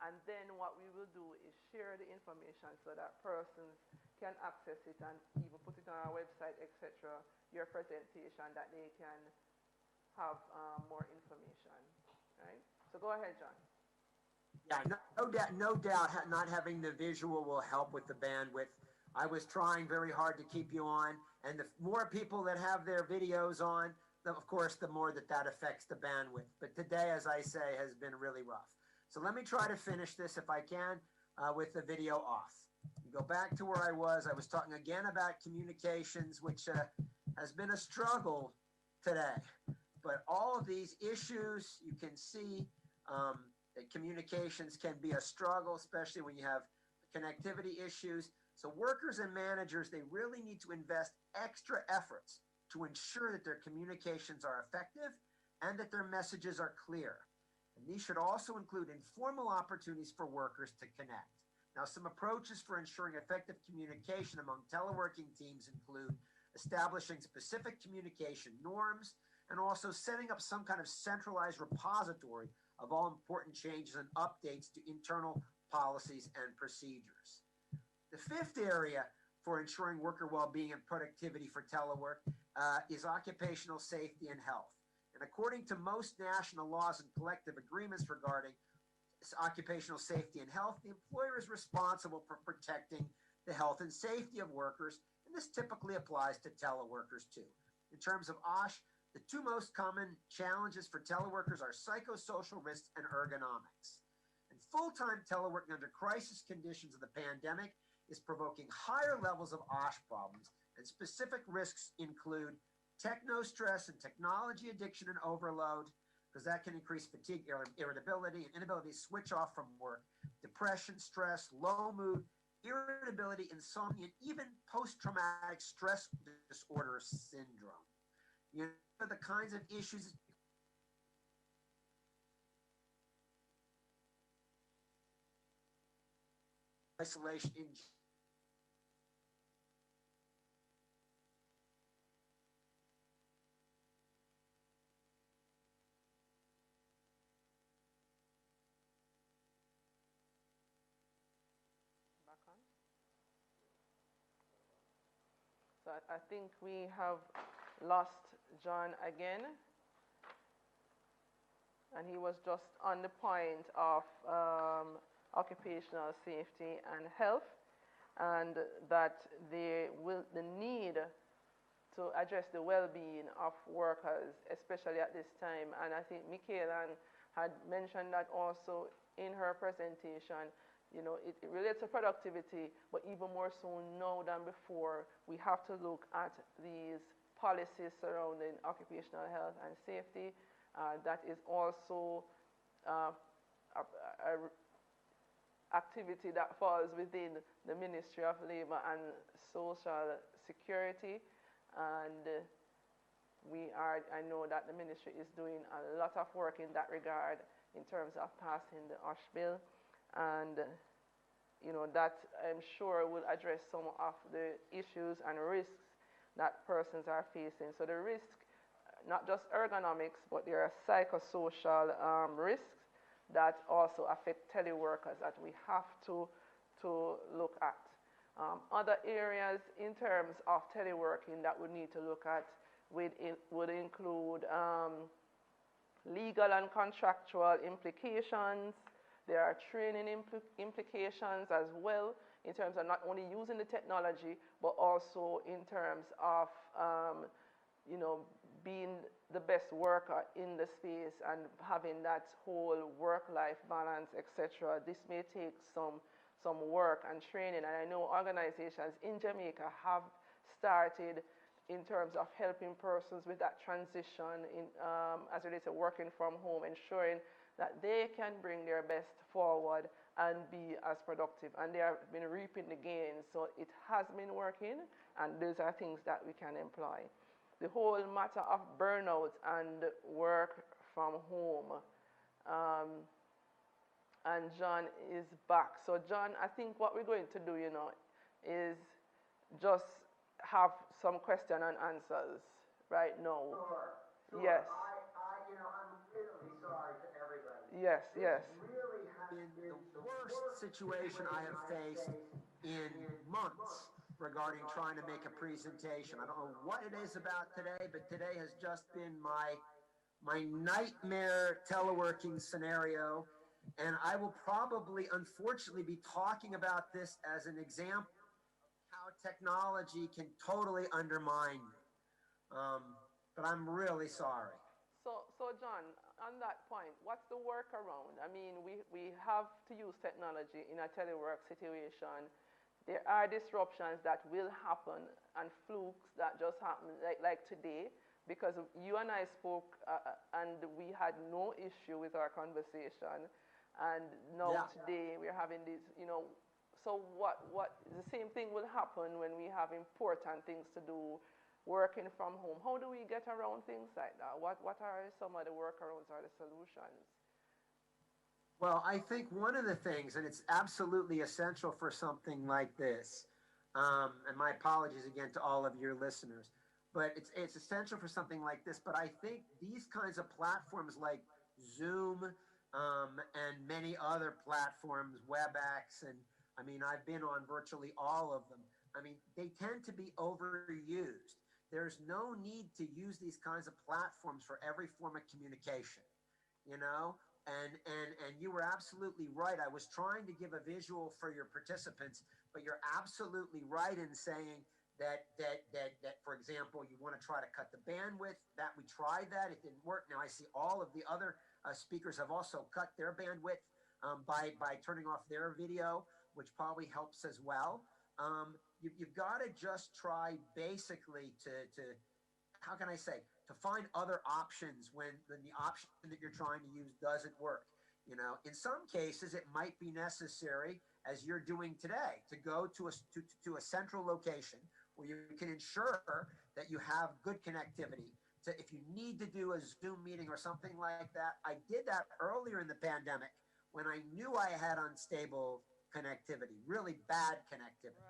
And then what we will do is share the information so that persons can access it and even put it on our website, etc., your presentation, that they can have more information, right? So go ahead, John. Yeah, no doubt not having the visual will help with the bandwidth. I was trying very hard to keep you on, and the more people that have their videos on, of course, the more that affects the bandwidth. But today, as I say, has been really rough. So let me try to finish this, if I can, with the video off. Go back to where I was talking again about communications, which has been a struggle today. But all of these issues, you can see that communications can be a struggle, especially when you have connectivity issues. So workers and managers, they really need to invest extra efforts to ensure that their communications are effective and that their messages are clear. And these should also include informal opportunities for workers to connect. Now, some approaches for ensuring effective communication among teleworking teams include establishing specific communication norms and also setting up some kind of centralized repository of all important changes and updates to internal policies and procedures. The fifth area for ensuring worker well-being and productivity for telework is occupational safety and health. And according to most national laws and collective agreements regarding occupational safety and health, the employer is responsible for protecting the health and safety of workers, and this typically applies to teleworkers too. In terms of OSH, the two most common challenges for teleworkers are psychosocial risks and ergonomics. And full-time teleworking under crisis conditions of the pandemic is provoking higher levels of OSH problems, and specific risks include techno-stress and technology addiction and overload, because that can increase fatigue, irritability, and inability to switch off from work, depression, stress, low mood, irritability, insomnia, and even post-traumatic stress disorder syndrome. You know, the kinds of issues isolation in Back on. I think we have lost John again. And he was just on the point of occupational safety and health, and that the need to address the well-being of workers, especially at this time. And I think Mikhailen had mentioned that also in her presentation. You know, it relates to productivity, but even more so now than before, we have to look at these policies surrounding occupational health and safety. That is also a activity that falls within the Ministry of Labor and Social Security. And I know that the ministry is doing a lot of work in that regard in terms of passing the OSH bill. And, you know, that I'm sure will address some of the issues and risks that persons are facing. So the risk, not just ergonomics, but there are psychosocial risks that also affect teleworkers that we have to look at. Other areas in terms of teleworking that we need to look at would include legal and contractual implications. There are training implications as well in terms of not only using the technology, but also in terms of, you know, being the best worker in the space and having that whole work-life balance, etc. This may take some work and training, and I know organizations in Jamaica have started in terms of helping persons with that transition as it relates to working from home, ensuring that they can bring their best forward and be as productive. And they have been reaping the gains. So it has been working, and those are things that we can employ. The whole matter of burnout and work from home. And John is back. So John, I think what we're going to do, you know, is just have some question and answers right now. Sure. Yes. You know, I'm really sorry to everybody. Yes, yes. Really has been the worst situation I have faced in months regarding trying to make a presentation. I don't know what it is about today, but today has just been my nightmare teleworking scenario. And I will probably, unfortunately, be talking about this as an example of how technology can totally undermine me. But I'm really sorry. So John, on that point, what's the workaround? I mean, we have to use technology in a telework situation. There are disruptions that will happen and flukes that just happen like today, because you and I spoke and we had no issue with our conversation. And now today we're having this, you know, so what the same thing will happen when we have important things to do, working from home. How do we get around things like that? What are some of the workarounds or the solutions? Well, I think one of the things, and it's absolutely essential for something like this, and my apologies again to all of your listeners, but it's essential for something like this. But I think these kinds of platforms like Zoom and many other platforms, WebEx, and I mean, I've been on virtually all of them. I mean, they tend to be overused. There's no need to use these kinds of platforms for every form of communication, you know? And you were absolutely right. I was trying to give a visual for your participants, but you're absolutely right in saying that for example, you want to try to cut the bandwidth. That we tried that, it didn't work. Now I see all of the other speakers have also cut their bandwidth by turning off their video, which probably helps as well. You've got to just try basically to how can I say, to find other options when the option that you're trying to use doesn't work. You know, in some cases, it might be necessary, as you're doing today, to go to a central location where you can ensure that you have good connectivity. If you need to do a Zoom meeting or something like that, I did that earlier in the pandemic when I knew I had unstable connectivity, really bad connectivity.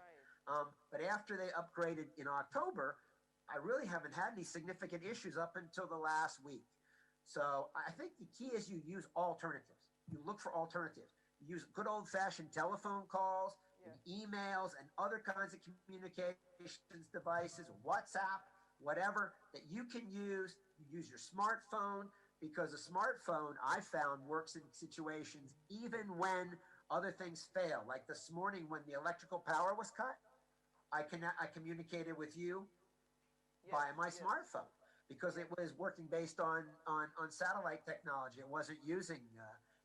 Right. But after they upgraded in October, I really haven't had any significant issues up until the last week. So I think the key is you use alternatives. You look for alternatives. You use good old-fashioned telephone calls. emails and other kinds of communications devices, WhatsApp, whatever, that you can use. You use your smartphone, because a smartphone, I found, works in situations even when other things fail. Like this morning when the electrical power was cut, I communicated with you via my smartphone, because it was working based on satellite technology. It wasn't using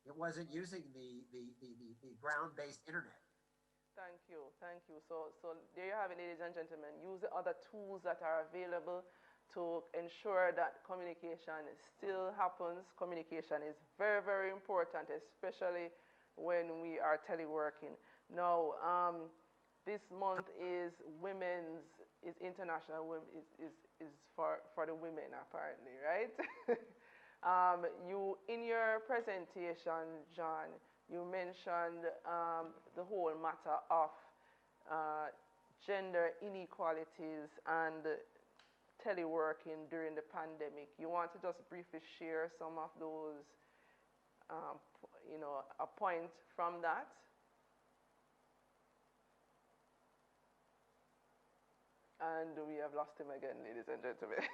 the ground-based internet. Thank you. So there you have it, ladies and gentlemen. Use the other tools that are available to ensure that communication still happens. Communication is very, very important, especially when we are teleworking. Now, this month is international is for the women, apparently, right? You, in your presentation, John, you mentioned the whole matter of gender inequalities and teleworking during the pandemic. You want to just briefly share some of those, a point from that? And we have lost him again, ladies and gentlemen.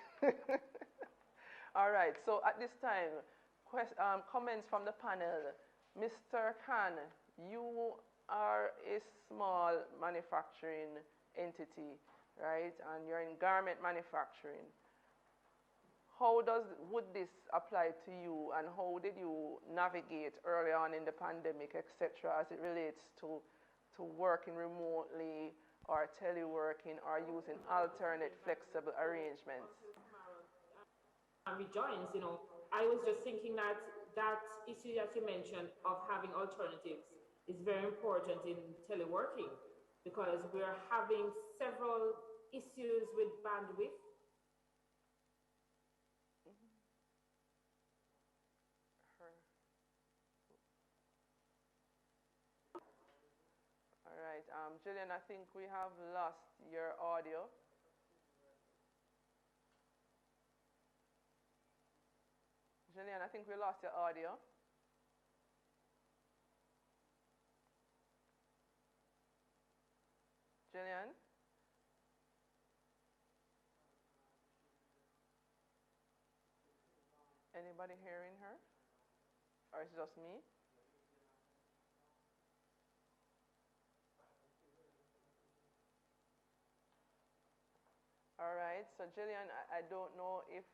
All right, so at this time, comments from the panel. Mr. Khan, you are a small manufacturing entity, right? And you're in garment manufacturing. How would this apply to you, and how did you navigate early on in the pandemic, etc., as it relates to working remotely or teleworking or using alternate flexible arrangements? Rejoins, I was just thinking that issue that you mentioned of having alternatives is very important in teleworking, because we are having several issues with bandwidth. All right, Jillian, I think we have lost your audio. Jillian, I think we lost your audio. Jillian? Anybody hearing her? Or is it just me? All right, so Jillian, I don't know if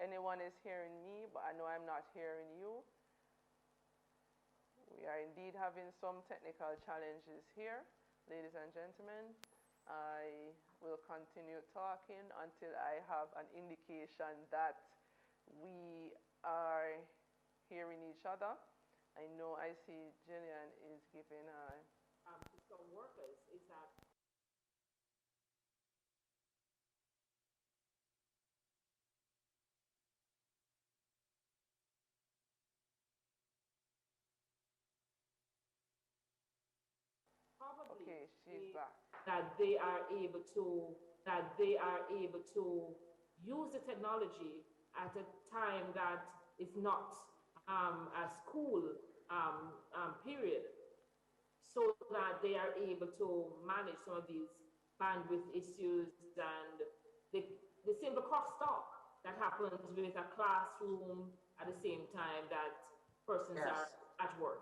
anyone is hearing me, but I know I'm not hearing you. We are indeed having some technical challenges here, ladies and gentlemen. I will continue talking until I have an indication that we are hearing each other. I know I see Jillian is giving a... To some workers is that okay, she's back. That they are able to use the technology at a time that is not a school period, so that they are able to manage some of these bandwidth issues and the simple crosstalk that happens with a classroom at the same time that persons are at work.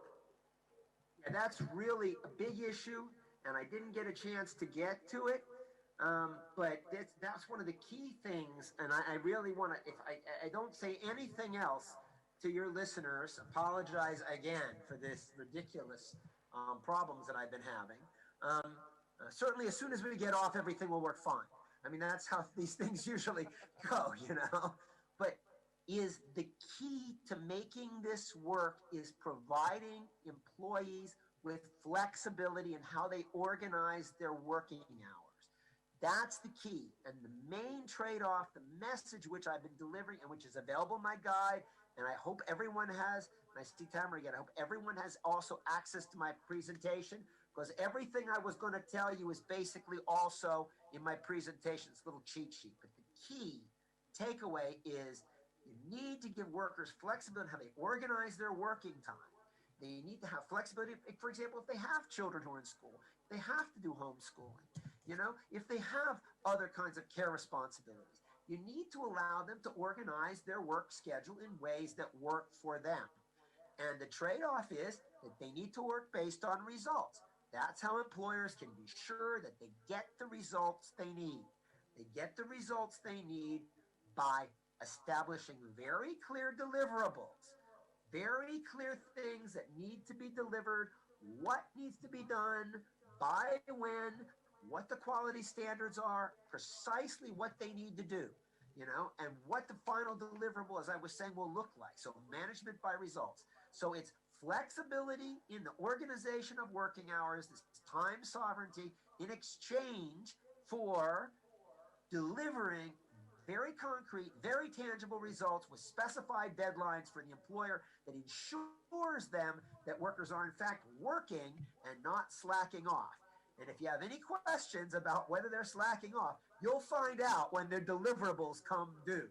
Yeah, that's really a big issue, and I didn't get a chance to get to it. But that's one of the key things, and I really want to, if I don't say anything else to your listeners, apologize again for this ridiculous problems that I've been having. Certainly, as soon as we get off, everything will work fine. I mean, that's how these things usually go, But is the key to making this work is providing employees with flexibility in how they organize their working hours. That's the key. And the main trade-off, the message which I've been delivering and which is available in my guide, and I hope everyone has, and I see Tamara again, I hope everyone has also access to my presentation, because everything I was going to tell you is basically also in my presentation, this little cheat sheet. But the key takeaway is you need to give workers flexibility in how they organize their working time. They need to have flexibility. For example, if they have children who are in school, they have to do homeschooling. If they have other kinds of care responsibilities, you need to allow them to organize their work schedule in ways that work for them. And the trade-off is that they need to work based on results. That's how employers can be sure that they get the results they need. They get the results they need by establishing very clear deliverables, very clear things that need to be delivered, what needs to be done, by when, what the quality standards are, precisely what they need to do, and what the final deliverable, as I was saying, will look like. So management by results. So it's flexibility in the organization of working hours, this time sovereignty in exchange for delivering very concrete, very tangible results with specified deadlines for the employer that ensures them that workers are in fact working and not slacking off. And if you have any questions about whether they're slacking off, you'll find out when their deliverables come due.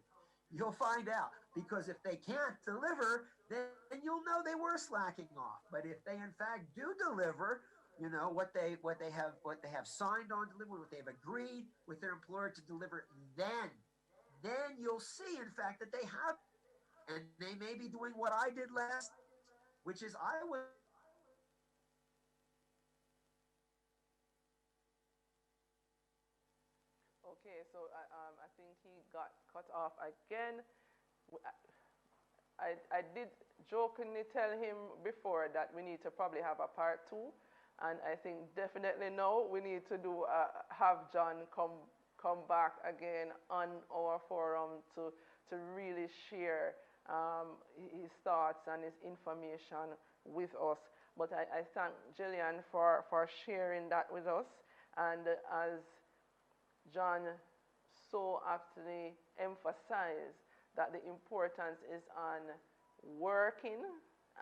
You'll find out, because if they can't deliver, then you'll know they were slacking off. But if they in fact do deliver, what they have signed on to deliver, what they've agreed with their employer to deliver, then you'll see in fact that they have, and they may be doing what I did last, which is I was Okay, so I think he got cut off again. I did jokingly tell him before that we need to probably have a part 2, and I think definitely now we need to have John come back again on our forum to really share his thoughts and his information with us. But I thank Jillian for sharing that with us, and as John so aptly emphasized, that the importance is on working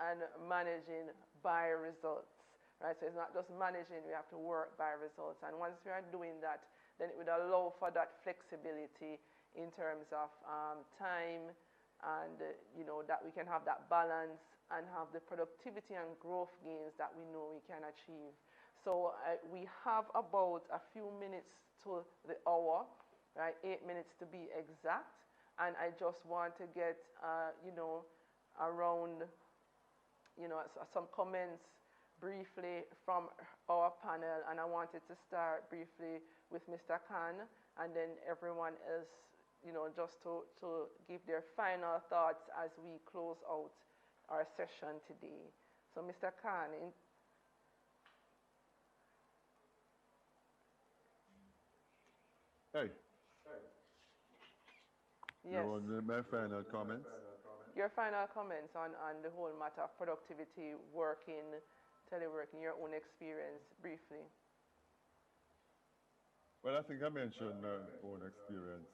and managing by results, right? So it's not just managing, we have to work by results. And once we are doing that, then it would allow for that flexibility in terms of time, and that we can have that balance and have the productivity and growth gains that we know we can achieve. So we have about a few minutes to the hour, right? 8 minutes to be exact. And I just want to get, around, some comments briefly from our panel. And I wanted to start briefly with Mr. Khan, and then everyone else, just to give their final thoughts as we close out our session today. So Mr. Khan. Hey. Yes. You want my final comments? Your final comments on the whole matter of productivity, working, teleworking, your own experience, briefly. Well, I think I mentioned my own experience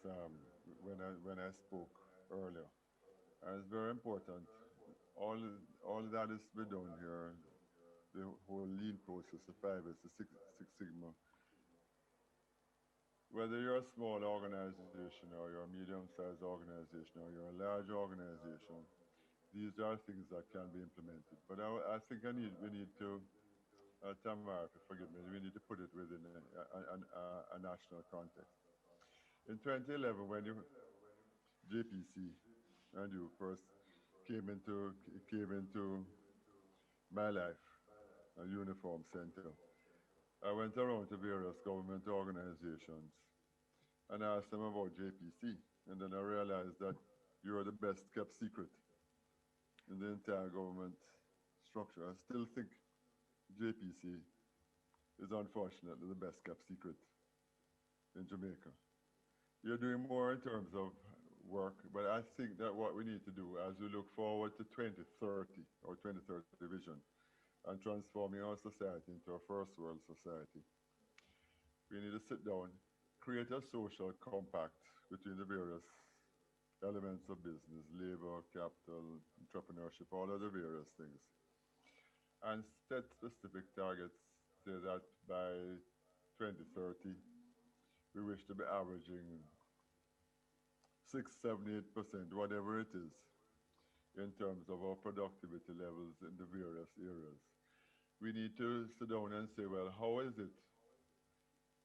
when I spoke earlier. And it's very important. All that is to be done here, the whole lean process, the 5S, the Six Sigma. Whether you're a small organization or you're a medium-sized organization or you're a large organization, these are things that can be implemented. But I think we need to, Tamara, forgive me, we need to put it within a national context. In 2011, when JPC and you first came into my life, a uniform center, I went around to various government organizations and asked them about JPC. And then I realized that you are the best kept secret in the entire government structure. I still think JPC is unfortunately the best kept secret in Jamaica. You're doing more in terms of work, but I think that what we need to do as we look forward to 2030 or 2030 vision and transforming our society into a first world society, we need to sit down, create a social compact between the various elements of business, labor, capital, entrepreneurship, all of the various things, and set specific targets. Say that by 2030, we wish to be averaging 6, 7, 8%, whatever it is, in terms of our productivity levels in the various areas. We need to sit down and say, well, how is it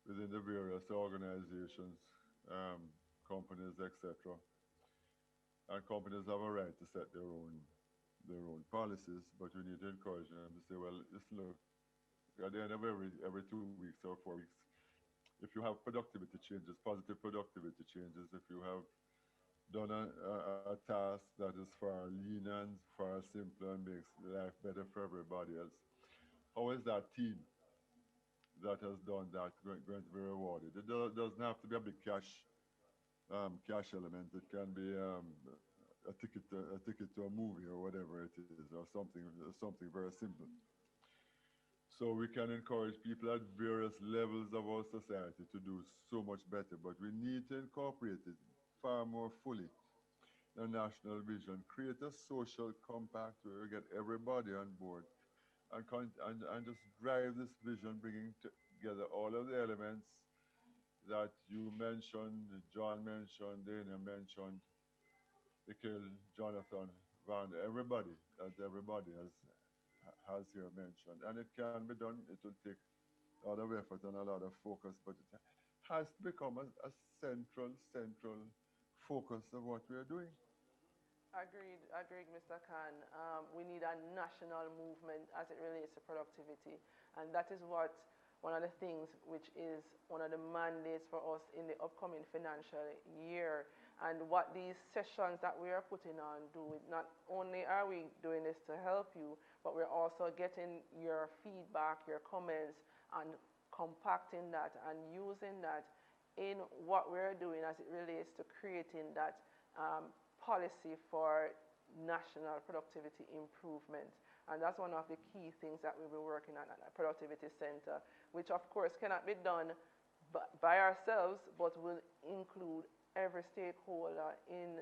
within the various organizations, companies, etc. And companies have a right to set their own policies, but we need to encourage them to say, well, listen, look, at the end of every 2 weeks or 4 weeks, if you have productivity changes, positive productivity changes, if you have done a task that is far leaner and far simpler and makes life better for everybody else, how is that team that has done that going to be rewarded? It doesn't have to be a big cash element. It can be a ticket to a movie or whatever it is, or something very simple. So we can encourage people at various levels of our society to do so much better, but we need to incorporate it far more fully. The national vision, create a social compact where we get everybody on board and just drive this vision, bringing together all of the elements that you mentioned, John mentioned, Dana mentioned, Mikhail, Jonathan, Van, everybody has here mentioned. And it can be done. It will take a lot of effort and a lot of focus, but it has to become a central focus of what we are doing. Agreed, Mr. Khan. We need a national movement as it relates to productivity, and that is what one of the things which is one of the mandates for us in the upcoming financial year. And what these sessions that we are putting on do, not only are we doing this to help you, but we're also getting your feedback, your comments, and compacting that and using that in what we're doing as it relates to creating that policy for national productivity improvement. And that's one of the key things that we'll be working on at the Productivity Center, which of course cannot be done by ourselves, but will include every stakeholder in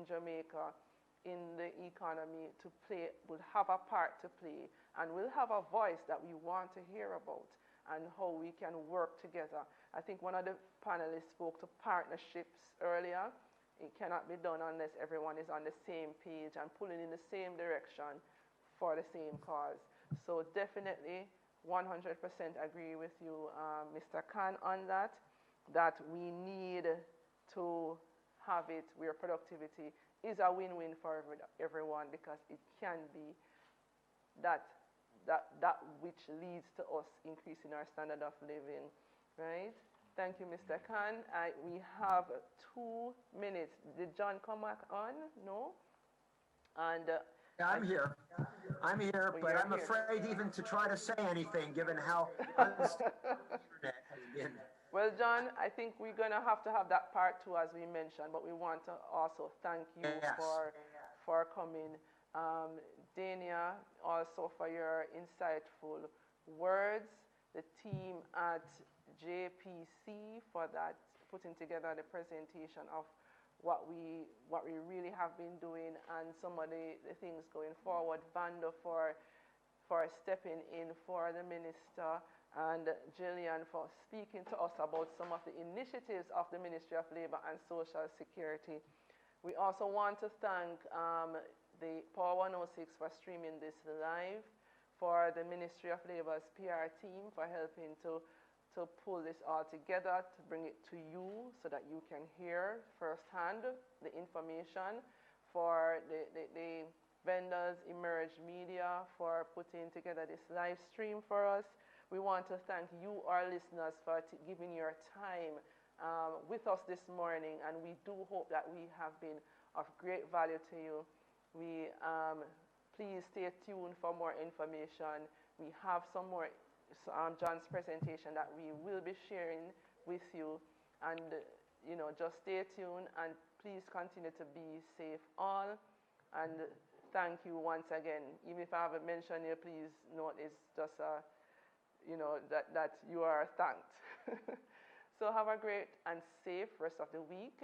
Jamaica, in the economy to play, will have a part to play, and will have a voice that we want to hear about and how we can work together. I think one of the panelists spoke to partnerships earlier. It cannot be done unless everyone is on the same page and pulling in the same direction for the same cause. So definitely 100% agree with you, Mr. Khan, on that we need to have it where productivity is a win-win for everyone, because it can be that which leads to us increasing our standard of living, right? Thank you, Mr. Khan. We have 2 minutes. Did John come back on? No? And yeah, I'm here, but I'm afraid even to try to say anything given how unstable the internet has been. Well, John, I think we're going to have that part 2, as we mentioned, but we want to also thank you for coming. Dania, also for your insightful words. The team at JPC for that, putting together the presentation of what we really have been doing and some of the things going forward. Vando for stepping in for the minister, and Gillian for speaking to us about some of the initiatives of the Ministry of Labor and Social Security. We also want to thank the Power 106 for streaming this live, for the Ministry of Labor's PR team for helping to pull this all together, to bring it to you so that you can hear firsthand the information, for the vendors, Emerge Media, for putting together this live stream for us. We want to thank you, our listeners, for giving your time with us this morning, and we do hope that we have been of great value to you. We please stay tuned for more information. We have some more John's presentation that we will be sharing with you, and just stay tuned and please continue to be safe all, and thank you once again. Even if I haven't mentioned you, please note it's just that you are thanked. So have a great and safe rest of the week.